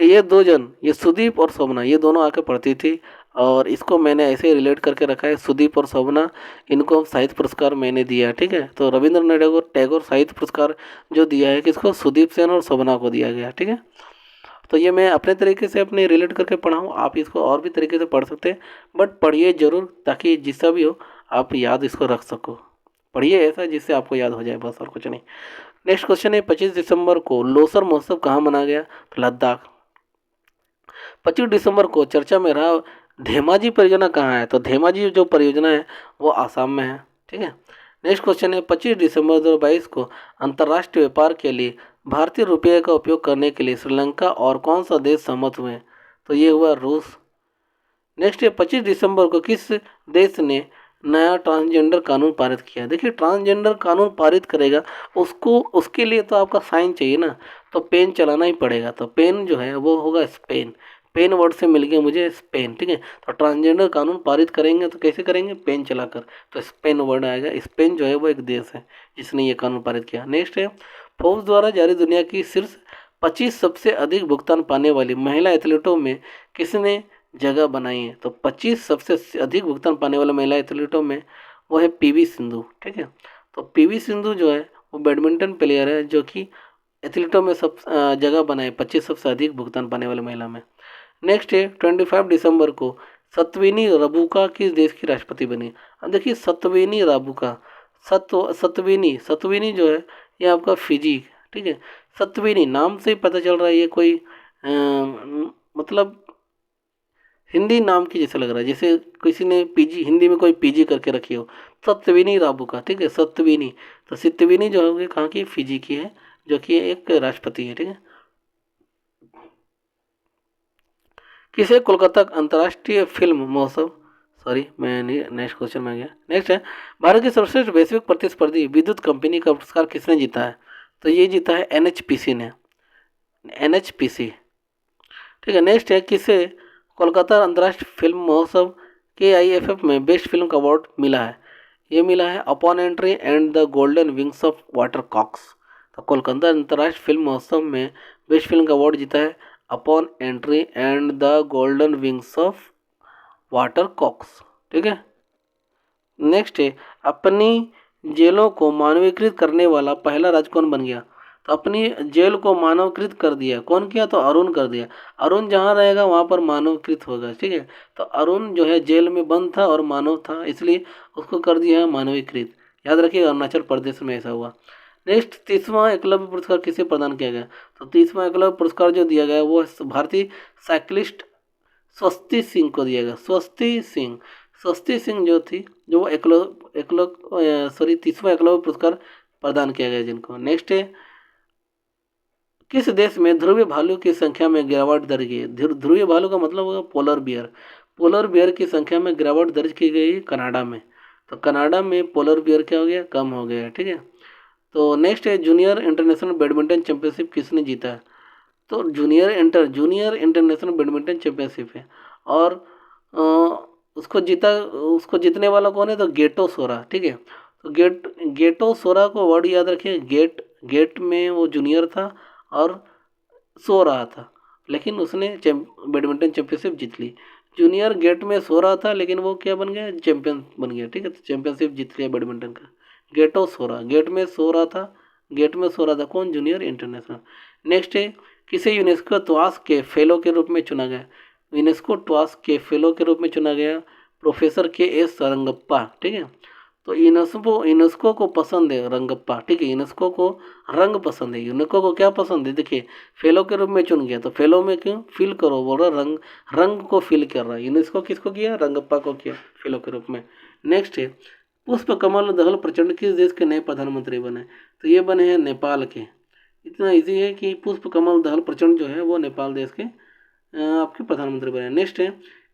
ये दो जन, ये सुदीप और शोभना, ये दोनों आके पढ़ती थी, और इसको मैंने ऐसे रिलेट करके रखा है, सुदीप और शोभना, इनको साहित्य पुरस्कार मैंने दिया है, ठीक है। तो रविंद्रनाथ टैगोर साहित्य पुरस्कार जो दिया है किसको? सुदीप सेन और शोभना को दिया गया, ठीक है। तो ये मैं अपने तरीके से अपने रिलेट करके पढ़ा हूँ, आप इसको और भी तरीके से पढ़ सकते हैं, बट पढ़िए ज़रूर, ताकि जिसका भी हो आप याद इसको रख सको। पढ़िए ऐसा जिससे आपको याद हो जाए, बस और कुछ नहीं। नेक्स्ट क्वेश्चन है, 25 दिसंबर को लोसर महोत्सव कहाँ मनाया गया? तो लद्दाख। 25 दिसंबर को चर्चा में रहा धेमाजी परियोजना कहाँ है? तो धेमाजी जो परियोजना है वो आसाम में है, ठीक है। नेक्स्ट क्वेश्चन है, 25 दिसंबर 2022 को अंतर्राष्ट्रीय व्यापार के लिए भारतीय रुपये का उपयोग करने के लिए श्रीलंका और कौन सा देश सहमत हुए? तो ये हुआ रूस। नेक्स्ट है, 25 दिसंबर को किस देश ने नया ट्रांसजेंडर कानून पारित किया? देखिए ट्रांसजेंडर कानून पारित करेगा उसको, उसके लिए तो आपका साइन चाहिए ना, तो पेन चलाना ही पड़ेगा। तो पेन जो है वो होगा स्पेन, पेन वर्ड से मिल गया मुझे स्पेन, ठीक है। तो ट्रांसजेंडर कानून पारित करेंगे तो कैसे करेंगे? पेन चलाकर, तो स्पेन वर्ड आएगा। स्पेन जो है वो एक देश है जिसने ये कानून पारित किया। नेक्स्ट है, फोर्ब्स द्वारा जारी दुनिया की शीर्ष 25 सबसे अधिक भुगतान पाने वाली महिला एथलीटों में किसने जगह बनाई है? तो 25 सबसे अधिक भुगतान पाने वाले महिला एथलीटों में वो है पीवी सिंधु, ठीक है। तो पीवी सिंधु जो है वो बैडमिंटन प्लेयर है जो कि एथलीटों में सब जगह बनाए 25 सबसे अधिक भुगतान पाने वाले महिला में। नेक्स्ट है, 25 दिसंबर को सतविनी रबुका किस देश की राष्ट्रपति बनी? अब देखिए सतविनी रबुका, सतविनी, सतविनी जो है ये आपका फिजी, ठीक है। सतविनी नाम से ही पता चल रहा है ये कोई मतलब हिंदी नाम की जैसा लग रहा है, जैसे किसी ने पीजी, हिंदी में कोई पीजी करके रखी हो। सत्यविनी राबुका, ठीक है, सत्यविनी। तो सत्यविनी जो होगी कहाँ की? फिजी की है, जो कि एक राष्ट्रपति है, ठीक है। किसे कोलकाता अंतर्राष्ट्रीय फिल्म महोत्सव, सॉरी मैं नेक्स्ट क्वेश्चन में गया। नेक्स्ट है, भारत की सर्वश्रेष्ठ वैश्विक प्रतिस्पर्धी विद्युत कंपनी का पुरस्कार किसने जीता है? तो ये जीता है NHPC ने, NHPC। ठीक है, नेक्स्ट है किसे कोलकाता अंतर्राष्ट्रीय फिल्म महोत्सव KIFF में बेस्ट फिल्म का अवार्ड मिला है? ये मिला है upon entry and the golden wings of water cocks. तो कोलकाता अंतर्राष्ट्रीय फिल्म महोत्सव में बेस्ट फिल्म का अवार्ड जीता है upon entry and the golden wings of water cocks. ठीक है, नेक्स्ट है अपनी जेलों को मानवीकृत करने वाला पहला राज्य कौन बन गया? तो अपनी जेल को मानवकृत कर दिया, कौन किया? तो अरुण कर दिया। अरुण जहाँ रहेगा वहाँ पर मानवकृत होगा। ठीक है, तो अरुण जो है जेल में बंद था और मानव था, इसलिए उसको कर दिया है मानवीकृत। याद रखिए, अरुणाचल प्रदेश में ऐसा हुआ। नेक्स्ट 30वां एकलव्य पुरस्कार किसे प्रदान किया गया? तो 30वां एकलव्य पुरस्कार जो दिया गया वो भारतीय साइकिलिस्ट स्वस्ति सिंह को दिया गया। स्वस्ति सिंह जो थी, जो वो एकलव्य 30वां एकलव्य पुरस्कार प्रदान किया गया जिनको। नेक्स्ट है किस देश में ध्रुवीय भालू की संख्या में गिरावट दर्ज की? ध्रुवीय भालू का मतलब होगा पोलर बियर। पोलर बियर की संख्या में गिरावट दर्ज की गई कनाडा में। तो कनाडा में पोलर बियर क्या हो गया? कम हो गया। ठीक है, तो नेक्स्ट है जूनियर इंटरनेशनल बैडमिंटन चैंपियनशिप किसने जीता है? तो जूनियर इंटरनेशनल बैडमिंटन चैंपियनशिप है और उसको जीतने वाला कौन है? तो गेटो सोरा। ठीक है, तो गेटो सोरा को वर्ड याद रखिए। गेट में वो जूनियर था और सो रहा था, लेकिन उसने बैडमिंटन चैंपियनशिप जीत ली। जूनियर गेट में सो रहा था लेकिन वो क्या बन गया? चैंपियन बन गया। ठीक है, तो चैंपियनशिप जीत लिया बैडमिंटन का। गेटो सोरा गेट में सो रहा था कौन? Junior international. नेक्स्ट है किसे यूनेस्को ट्वास के फेलो के रूप में चुना गया? यूनेस्को ट्वास के फेलो के रूप में चुना गया प्रोफेसर KS रंगप्पा। ठीक है, तो यूनेस्को को पसंद है रंगप्पा। ठीक है, यूनेस्को को रंग पसंद है। यूनेस्को को क्या पसंद है? देखिए, फेलो के रूप में चुन गया, तो फेलो में क्यों? फील करो, बोल रहा रंग को फील कर रहा है। यूनेस्को किसको किया? रंगप्पा को किया फेलो के रूप में। नेक्स्ट है पुष्प कमल दहल प्रचंड किस देश के नए प्रधानमंत्री बने? तो ये बने हैं नेपाल के। इतना इजी है कि पुष्प कमल दहल प्रचंड जो है वो नेपाल देश के आपके प्रधानमंत्री बने। नेक्स्ट है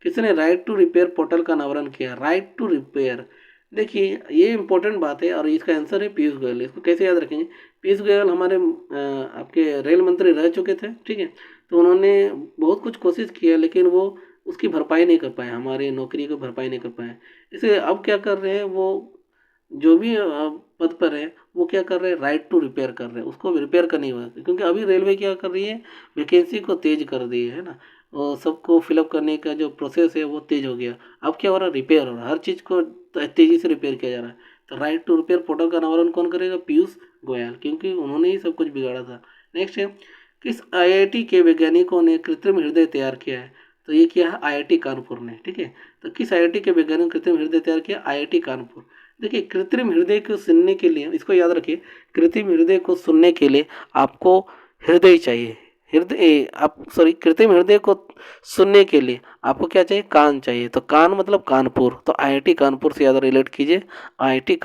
किसने राइट टू रिपेयर पोर्टल का अनावरण किया? राइट टू रिपेयर, देखिए ये इंपॉर्टेंट बात है और इसका आंसर है पीयूष गोयल। इसको कैसे याद रखेंगे? पीयूष गोयल हमारे आपके रेल मंत्री रह चुके थे। ठीक है, तो उन्होंने बहुत कुछ कोशिश किया लेकिन वो उसकी भरपाई नहीं कर पाए, हमारी नौकरी की भरपाई नहीं कर पाए। इसलिए अब क्या कर रहे हैं, वो जो भी पद पर है वो क्या कर रहे हैं? राइट टू रिपेयर कर रहे हैं, उसको रिपेयर करनी होगा। क्योंकि अभी रेलवे क्या कर रही है? वैकेंसी को तेज कर दी है ना, और सबको फिलअप करने का जो प्रोसेस है वो तेज हो गया। अब क्या हो रहा है? रिपेयर हो रहा है, हर चीज़ को तेज़ी से रिपेयर किया जा रहा है। तो राइट टू रिपेयर पोर्टल का अनावरण कौन करेगा? पीयूष गोयल, क्योंकि उन्होंने ही सब कुछ बिगाड़ा था। नेक्स्ट है किस IIT के वैज्ञानिकों ने कृत्रिम हृदय तैयार किया है? तो ये किया है IIT कानपुर ने। ठीक है, तो किस IIT के वैज्ञानिक कृत्रिम हृदय तैयार किया? IIT कानपुर। देखिए, कृत्रिम हृदय को सुनने के लिए, इसको याद रखिए, कृत्रिम हृदय को सुनने के लिए आपको हृदय चाहिए। कृत्रिम हृदय को सुनने के लिए आपको क्या चाहिए? कान चाहिए। तो कान मतलब कानपुर, तो IIT कानपुर से याद रिलेट कीजिए। IIT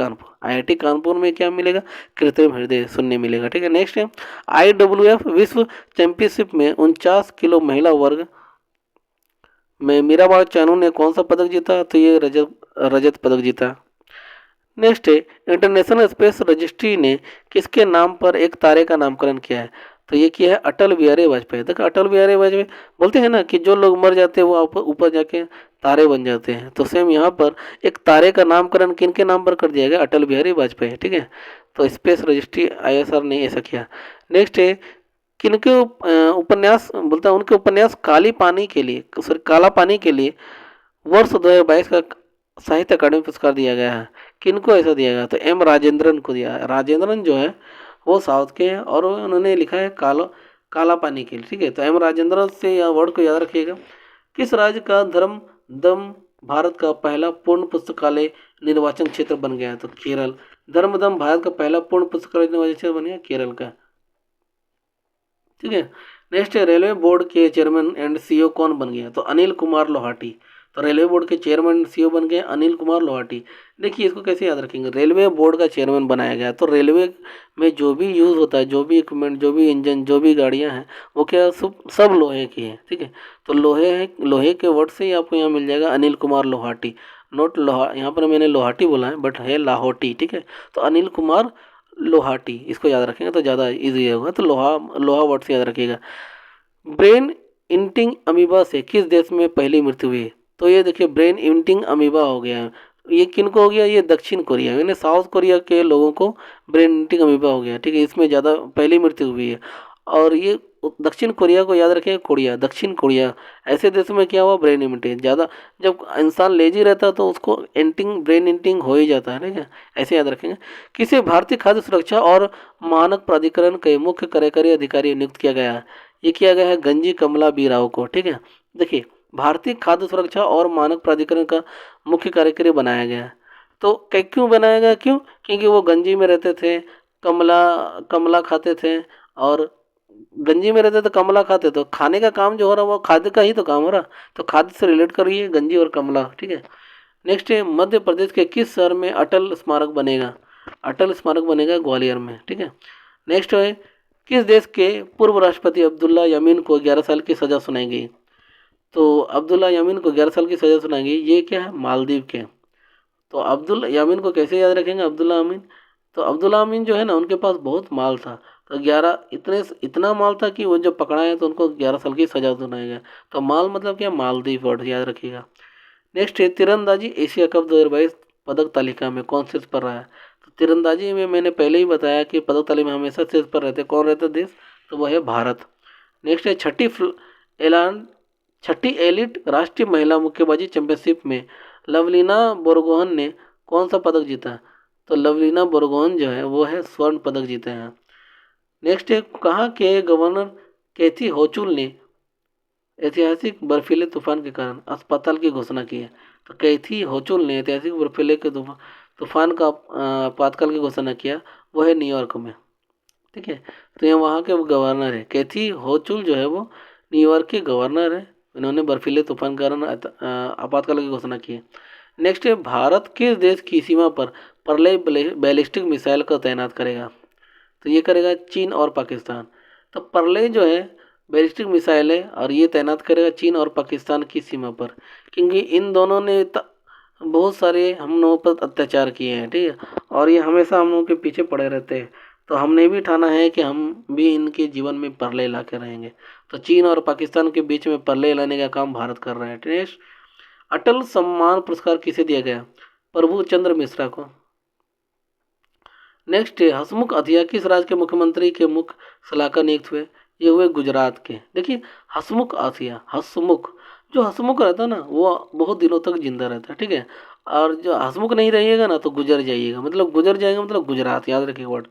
कानपुर में क्या मिलेगा? कृत्रिम हृदय सुनने मिलेगा। ठीक है, नेक्स्ट है IWF विश्व चैंपियनशिप में 49 किलो महिला वर्ग में मीराबाई चानू ने कौन सा पदक जीता? तो ये रजत पदक जीता। नेक्स्ट है इंटरनेशनल स्पेस रजिस्ट्री ने किसके नाम पर एक तारे का नामकरण किया है? तो ये किया है अटल बिहारी वाजपेयी। देखो, अटल बिहारी वाजपेयी बोलते हैं ना कि जो लोग मर जाते हैं वो ऊपर जाके तारे बन जाते हैं, तो सेम यहाँ पर एक तारे का नामकरण किनके नाम पर कर दिया गया? अटल बिहारी वाजपेयी। ठीक है, तो स्पेस रजिस्ट्री ISR ने ऐसा किया। नेक्स्ट है किनके उपन्यास बोलता है उनके उपन्यास काला पानी के लिए वर्ष 2022 का साहित्य अकादमी पुरस्कार दिया गया है। किनको ऐसा दिया गया? तो M राजेंद्रन को दिया है। राजेंद्रन जो है वो साउथ के हैं और उन्होंने लिखा है काला पानी के लिए। ठीक है, तो M राजेंद्रन से यह वर्ड को याद रखिएगा। किस राज्य का धर्मदम भारत का पहला पूर्ण पुस्तकालय निर्वाचन क्षेत्र बन गया? तो केरल। धर्मदम भारत का पहला पूर्ण पुस्तकालय निर्वाचन क्षेत्र बन गया केरल का। ठीक है, नेक्स्ट है रेलवे बोर्ड के चेयरमैन एंड CEO कौन बन गया? तो अनिल कुमार लोहाटी। तो रेलवे बोर्ड के चेयरमैन एंड CEO बन गए अनिल कुमार लोहाटी। देखिए, इसको कैसे याद रखेंगे? रेलवे बोर्ड का चेयरमैन बनाया गया, तो रेलवे में जो भी यूज़ होता है, जो भी इक्विपमेंट, जो भी इंजन, जो भी गाड़ियां हैं, वो क्या सब लोहे की है। ठीक है, तो लोहे के वर्ड से ही आपको यहाँ मिल जाएगा अनिल कुमार लोहाटी। नोट लोहा, यहाँ पर मैंने लोहाटी बोला है बट है लाहौटी। ठीक है, तो अनिल कुमार लोहाटी, इसको याद रखेंगे तो ज़्यादा इजी होगा। तो लोहा लोहा वर्ड से याद रखिएगा। ब्रेन इंटिंग अमीबा से किस देश में पहली मृत्यु हुई? तो ये देखिए ब्रेन इंटिंग अमीबा हो गया। ये किनको हो गया? ये दक्षिण कोरिया, यानी साउथ कोरिया के लोगों को ब्रेन इंटिंग अमीबा हो गया, ठीक है। इसमें ज़्यादा पहली मृत्यु हुई है। और ये दक्षिण कोरिया को याद रखें, कोरिया, दक्षिण कोरिया, ऐसे देशों में क्या हुआ? ब्रेन इंटिंग ज़्यादा। जब इंसान लेजी रहता है तो उसको इंटिंग ब्रेन इंटिंग हो ही जाता है, ठीक है, ऐसे याद रखेंगे। किसे भारतीय खाद्य सुरक्षा और मानक प्राधिकरण के मुख्य कार्यकारी अधिकारी नियुक्त किया गया है? ये किया गया है गंजी कमला बी राव को, ठीक है। देखिए भारतीय खाद्य सुरक्षा और मानक प्राधिकरण का मुख्य कार्यकारी बनाया गया है। तो क्यों बनाया गया? क्यों? क्योंकि वो गंजी में रहते थे, कमला कमला खाते थे, और गंजी में रहते तो कमला खाते, तो खाने का काम जो हो रहा वो खाद्य का ही तो काम हो रहा, तो खाद्य से रिलेट करिए गंजी और कमला, ठीक है। नेक्स्ट है मध्य प्रदेश के किस शहर में अटल स्मारक बनेगा? अटल स्मारक बनेगा ग्वालियर में, ठीक है। नेक्स्ट है किस देश के पूर्व राष्ट्रपति अब्दुल्ला यमीन को 11 साल की सज़ा सुनाई गई? तो अब्दुल्ला यमीन को 11 साल की सज़ा सुनाई गई, ये क्या है? मालदीव के। तो अब्दुल यमीन को कैसे याद रखेंगे? अब्दुल्ला अमीन, तो अब्दुल्ला अमीन जो है ना, उनके पास बहुत माल था, तो 11 इतना माल था कि वो जब पकड़ाए तो उनको 11 साल की सज़ा सुनाई गया। तो माल मतलब क्या? मालदीव वर्ड याद रखिएगा। नेक्स्ट है तीरंदाजी एशिया कप 2022 पदक तालिका में कौन शीर्ष पर रहा है? तो तीरंदाजी में मैंने पहले ही बताया कि पदक तालिका में हमेशा शीर्ष पर रहते कौन रहता देश? तो वह है भारत। नेक्स्ट है एलान छठी एलिट राष्ट्रीय महिला मुक्केबाजी चैंपियनशिप में लवलीना बोरगोहन ने कौन सा पदक जीता? तो लवलीना बोरगोहन जो है वो है स्वर्ण पदक जीते हैं। नेक्स्ट है कहाँ के गवर्नर कैथी होचुल ने ऐतिहासिक बर्फीले तूफान के कारण अस्पताल की घोषणा की है? तो कैथी होचुल ने ऐतिहासिक बर्फीले के तूफान का आपातकाल की घोषणा किया, वो है न्यूयॉर्क में, ठीक है। तो ये वहाँ के गवर्नर है, कैथी होचुल जो है वो न्यूयॉर्क के गवर्नर है। इन्होंने बर्फीले तूफान के कारण आपातकाल की घोषणा की है। नेक्स्ट है भारत किस देश की सीमा पर परले बैलिस्टिक मिसाइल को तैनात करेगा? तो ये करेगा चीन और पाकिस्तान। तो परले जो है बैलिस्टिक मिसाइल है और ये तैनात करेगा चीन और पाकिस्तान की सीमा पर, क्योंकि इन दोनों ने बहुत सारे हम लोगों पर अत्याचार किए हैं, ठीक है, और ये हमेशा हम लोगों के पीछे पड़े रहते हैं। तो हमने भी ठाना है कि हम भी इनके जीवन में परले ला के रहेंगे। तो चीन और पाकिस्तान के बीच में परले लाने का काम भारत कर रहा है। नेक्स्ट, अटल सम्मान पुरस्कार किसे दिया गया? प्रभु चंद्र मिश्रा को। नेक्स्ट है हसमुख अधिया किस राज्य के मुख्यमंत्री के मुख्य सलाहकार नियुक्त हुए? ये हुए गुजरात के। देखिए हसमुख अधिया, हसमुख, जो हसमुख रहता है ना वो बहुत दिनों तक जिंदा रहता है, ठीक है, और जो हसमुख नहीं रहिएगा ना तो गुजर जाइएगा, मतलब गुजर जाएगा, मतलब गुजरात, याद रखिए वर्ड।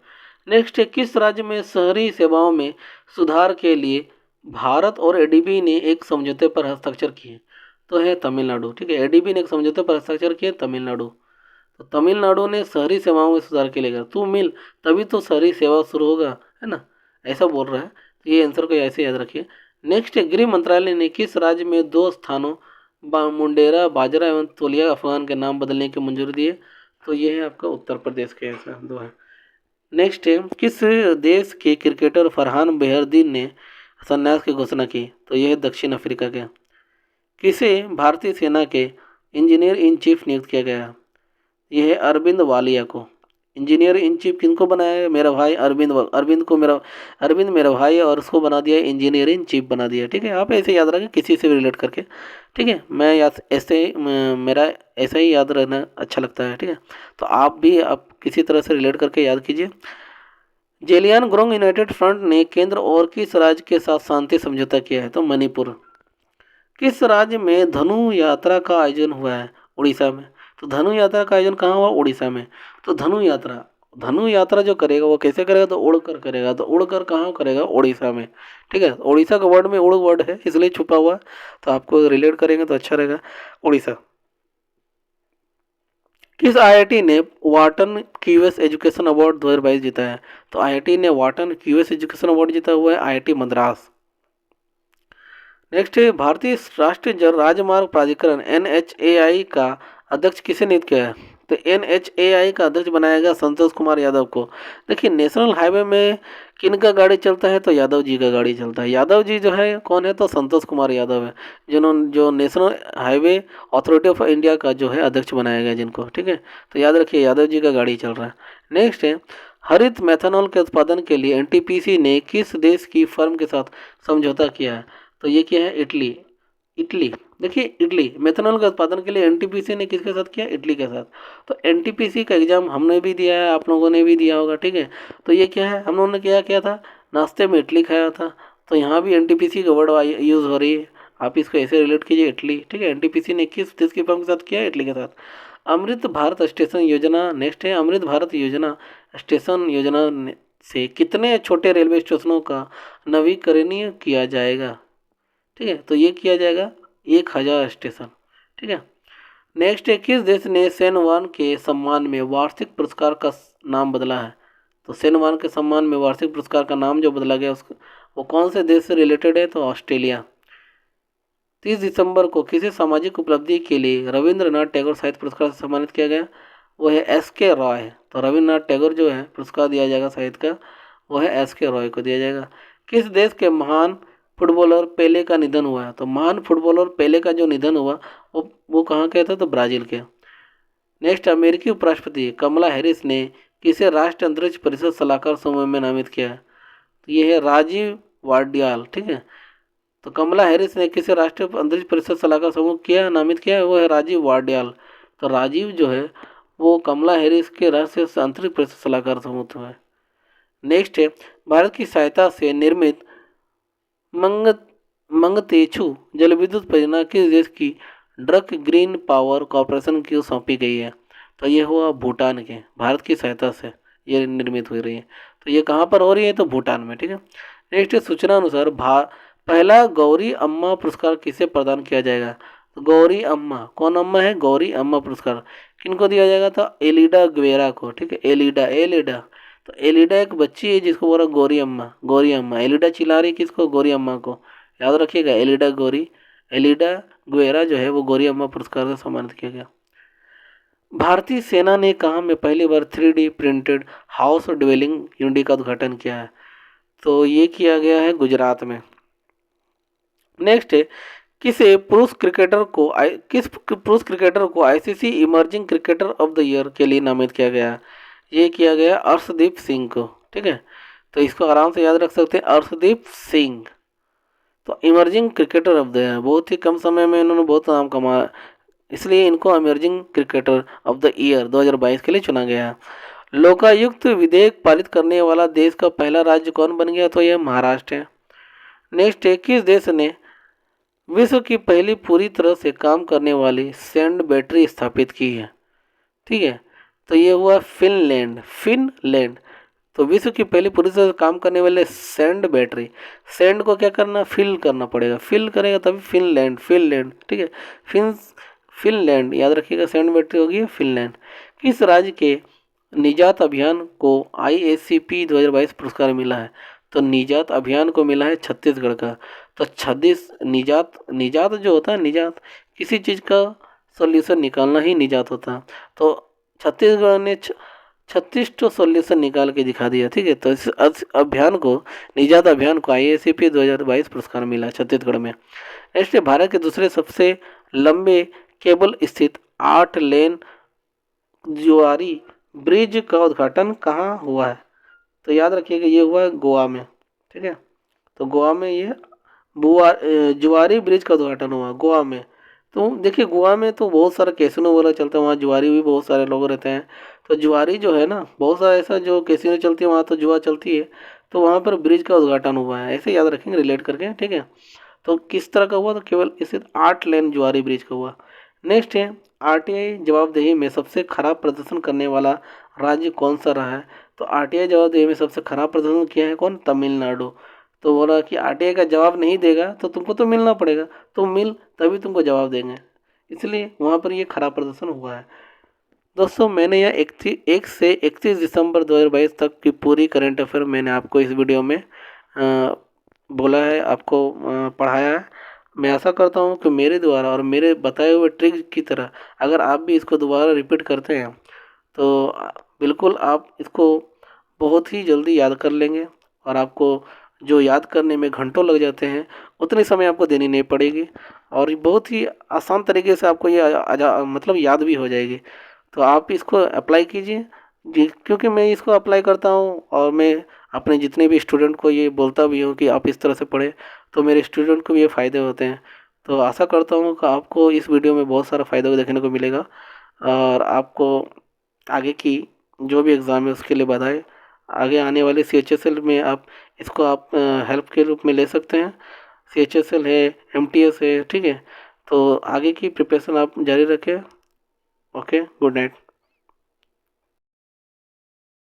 नेक्स्ट है किस राज्य में शहरी सेवाओं में सुधार के लिए भारत और एडीबी ने एक समझौते पर हस्ताक्षर किए? तो है तमिलनाडु, ठीक है, एडीबी ने एक समझौते पर हस्ताक्षर किए तमिलनाडु। तो तमिलनाडु ने शहरी सेवाओं में सुधार के लिए कहा, तू मिल तभी तो शहरी सेवा शुरू होगा, है ना, ऐसा बोल रहा है। तो ये आंसर को ऐसे याद रखिए। नेक्स्ट है गृह मंत्रालय ने किस राज्य में 2 स्थानों मुंडेरा बाजरा एवं तोलिया अफगान के नाम बदलने की मंजूरी दी है? तो ये है आपका उत्तर प्रदेश के ऐसा 2 है। नेक्स्ट है किस देश के क्रिकेटर फरहान बेहरदीन ने संन्यास की घोषणा की? तो यह है दक्षिण अफ्रीका के। किसे भारतीय सेना के इंजीनियर इन चीफ नियुक्त किया गया? यह है अरविंद वालिया को। इंजीनियर इन चीफ किनको बनाया है? मेरा भाई अरविंद मेरा भाई है और उसको बना दिया इंजीनियर इन चीफ बना दिया, ठीक है। आप ऐसे याद रखें किसी से भी रिलेट करके, ठीक है। मैं याद ऐसे मेरा ऐसा ही याद रहना अच्छा लगता है, ठीक है। तो आप भी आप किसी तरह से रिलेट करके याद कीजिए। जेलियान ग्रोंग यूनाइटेड फ्रंट ने केंद्र और किस राज्य के साथ शांति समझौता किया है? तो मणिपुर। किस राज्य में धनु यात्रा का आयोजन हुआ है? उड़ीसा में। तो धनु यात्रा का आयोजन कहाँ हुआ? उड़ीसा में। तो धनु यात्रा जो करेगा वो कैसे करेगा? तो उड़कर करेगा। तो उड़कर कहाँ करेगा? उड़ीसा में, ठीक है। उड़ीसा का वर्ड में उड़ वर्ड है इसलिए छुपा हुआ है, तो आपको रिलेट करेंगे तो अच्छा रहेगा। उड़ीसा। किस आईआईटी ने वाटन क्यूएस एजुकेशन अवार्ड 2022 जीता है? तो आईआईटी ने वाटन क्यूएस एजुकेशन अवार्ड जीता हुआ है आईआईटी मद्रास। नेक्स्ट है भारतीय राष्ट्रीय राजमार्ग प्राधिकरण NHAI का अध्यक्ष किसे नियुक्त किया है? तो NHAI का अध्यक्ष बनाया गया संतोष कुमार यादव को। देखिए नेशनल हाईवे में किन का गाड़ी चलता है? तो यादव जी का गाड़ी चलता है। यादव जी जो है कौन है? तो संतोष कुमार यादव है, जिन्होंने जो national highway authority of India का जो है अध्यक्ष बनाया गया जिनको, ठीक है। तो याद रखिए यादव जी का गाड़ी चल रहा है। नेक्स्ट है हरित मेथनॉल के उत्पादन के लिए एनटीपीसी ने किस देश की फर्म के साथ समझौता किया है? तो ये क्या है? इटली। इटली, देखिए इटली मेथनॉल के उत्पादन के लिए एनटीपीसी ने किसके साथ किया? इटली के साथ। तो एनटीपीसी का एग्जाम हमने भी दिया है, आप लोगों ने भी दिया होगा, ठीक है। तो ये क्या है, हम लोगों ने क्या किया था, नाश्ते में इडली खाया था। तो यहाँ भी एनटीपीसी का वर्ड यूज़ हो रही है, आप इसको ऐसे रिलेट कीजिए, इटली, ठीक है। एनटीपीसी ने किस देश की फर्म के साथ किया? इटली के साथ। अमृत भारत स्टेशन योजना, नेक्स्ट है अमृत भारत योजना स्टेशन योजना से कितने छोटे रेलवे स्टेशनों का नवीकरणीय किया जाएगा? ठीक है, तो ये किया जाएगा 1000 स्टेशन, ठीक है। नेक्स्ट है किस देश ने सेनवान के सम्मान में वार्षिक पुरस्कार का नाम बदला है? तो सेनवान के सम्मान में वार्षिक पुरस्कार का नाम जो बदला गया उसका वो कौन से देश से रिलेटेड है? तो ऑस्ट्रेलिया। 30 दिसंबर को किसी सामाजिक उपलब्धि के लिए रविंद्रनाथ टैगोर साहित्य पुरस्कार से सम्मानित किया गया? वो है SK रॉय। तो रविंद्रनाथ टैगोर जो है पुरस्कार दिया जाएगा साहित्य का, वो है SK रॉय को दिया जाएगा। किस देश के महान फुटबॉलर पेले का निधन हुआ है? तो महान फुटबॉलर पेले का जो निधन हुआ वो कहाँ के थे? तो ब्राज़ील के। नेक्स्ट, अमेरिकी उपराष्ट्रपति कमला हैरिस ने किसे राष्ट्रीय अंतरिक्ष परिषद सलाहकार समूह में नामित किया है? तो ये है राजीव वाडियाल, ठीक है। तो कमला हैरिस ने किसे राष्ट्रीय अंतरिक्ष परिषद सलाहकार समूह किया नामित किया है? वो है राजीव वाडियाल। तो राजीव जो है वो कमला हैरिस के राष्ट्रीय अंतरिक्ष परिषद सलाहकार समूह है। नेक्स्ट है भारत की सहायता से निर्मित मंगतेछू जलविद्युत परियोजना किस देश की ड्रक ग्रीन पावर कॉरपोरेशन की सौंपी गई है? तो ये हुआ भूटान के, भारत की सहायता से ये निर्मित हो रही है। तो ये कहाँ पर हो रही है? तो भूटान में, ठीक है। नेक्स्ट सूचना अनुसार पहला गौरी अम्मा पुरस्कार किसे प्रदान किया जाएगा? तो गौरी अम्मा, कौन अम्मा है? गौरी अम्मा पुरस्कार किनको दिया जाएगा? तो एलिडा गुवेरा को, ठीक है। एलिडा, एलिडा, तो एलिडा एक बच्ची है जिसको बोला गौरी अम्मा, गौरी अम्मा। एलिडा चिल्ला रही किसको? गौरी अम्मा को, याद रखिएगा। एलिडा गुवेरा जो है वो गौरी अम्मा पुरस्कार से सम्मानित किया गया। भारतीय सेना ने कहाँ में पहली बार 3D printed house dwelling unit का उद्घाटन किया है? तो ये किया गया है गुजरात में। नेक्स्ट है किस पुरुष क्रिकेटर को ICC emerging cricketer of the year के लिए नामित किया गया? ये किया गया अर्शदीप सिंह को, ठीक है। तो इसको आराम से याद रख सकते हैं, अर्शदीप सिंह। तो emerging cricketer of the year, बहुत ही कम समय में इन्होंने बहुत नाम कमाया, इसलिए इनको emerging cricketer of the year 2022 के लिए चुना गया है। लोकायुक्त विधेयक पारित करने वाला देश का पहला राज्य कौन बन गया? तो यह महाराष्ट्र है। नेक्स्ट है किस देश ने विश्व की पहली पूरी तरह से काम करने वाली सैंड बैटरी स्थापित की है? ठीक है, तो ये हुआ फिनलैंड। तो विश्व की पहली पूरी तरह से काम करने वाले सैंड बैटरी, सैंड को क्या करना? फिल करना पड़ेगा, फिल करेगा तभी फिनलैंड, ठीक है। फिनलैंड याद रखिएगा, सैंड बैटरी होगी फिनलैंड। किस राज्य के निजात अभियान को IACP 2022 पुरस्कार मिला है? तो निजात अभियान को मिला है छत्तीसगढ़ का। तो निजात जो होता है, निजात किसी चीज़ का सॉल्यूशन निकालना ही निजात होता है। तो छत्तीसगढ़ ने 36 तो सॉल्यूशन निकाल के दिखा दिया, ठीक है। तो इस अभियान को, निजात अभियान को IACP 2022 पुरस्कार मिला छत्तीसगढ़ में। नेक्स्ट है भारत के दूसरे सबसे लंबे केबल स्थित 8 लेन जुआरी ब्रिज का उद्घाटन कहाँ हुआ है? तो याद रखिएगा ये हुआ है गोवा में, ठीक है। तो गोवा में ये जुआरी ब्रिज का उद्घाटन हुआ गोवा में। तो देखिए गोवा में तो बहुत सारा कैसीनो वगैरह चलता है, वहाँ जुआरी भी बहुत सारे लोग रहते हैं। तो जुआरी जो है ना, बहुत सारा ऐसा जो कैसीनो चलती है वहाँ तो जुआ चलती है, तो वहाँ पर ब्रिज का उद्घाटन हुआ है, ऐसे याद रखेंगे रिलेट करके, ठीक है। तो किस तरह का हुआ? तो केवल इसे 8 लेन जुआरी ब्रिज का हुआ। नेक्स्ट है RTI जवाबदेही में सबसे खराब प्रदर्शन करने वाला राज्य कौन सा रहा है? तो RTI जवाबदेही में सबसे खराब प्रदर्शन किया है कौन? तमिलनाडु। तो बोला कि RTI का जवाब नहीं देगा तो तुमको तो मिलना पड़ेगा, तो मिल तभी तुमको जवाब देंगे, इसलिए वहाँ पर ये खराब प्रदर्शन हुआ है। दोस्तों मैंने यह 1 से 31 दिसंबर 2022 तक की पूरी करंट अफेयर मैंने आपको इस वीडियो में बोला है, आपको पढ़ाया है। मैं आशा करता हूँ कि मेरे द्वारा और मेरे बताए हुए ट्रिक की तरह अगर आप भी इसको दोबारा रिपीट करते हैं तो बिल्कुल आप इसको बहुत ही जल्दी याद कर लेंगे, और आपको जो याद करने में घंटों लग जाते हैं उतनी समय आपको देनी नहीं पड़ेगी, और ये बहुत ही आसान तरीके से आपको ये मतलब याद भी हो जाएगी। तो आप इसको अप्लाई कीजिए, जी, क्योंकि मैं इसको अप्लाई करता हूँ और मैं अपने जितने भी स्टूडेंट को ये बोलता भी हूँ कि आप इस तरह से पढ़ें, तो मेरे स्टूडेंट को भी ये फ़ायदे होते हैं। तो आशा करता हूँ कि आपको इस वीडियो में बहुत सारा फ़ायदा देखने को मिलेगा और आपको आगे की जो भी एग्ज़ाम है उसके लिए बधाई। आगे आने वाले सीएचएसएल में आप हेल्प के रूप में ले सकते हैं। सीएचएसएल है, एमटीएस है, ठीक है? तो आगे की प्रिपरेशन आप जारी रखें। Okay, good night.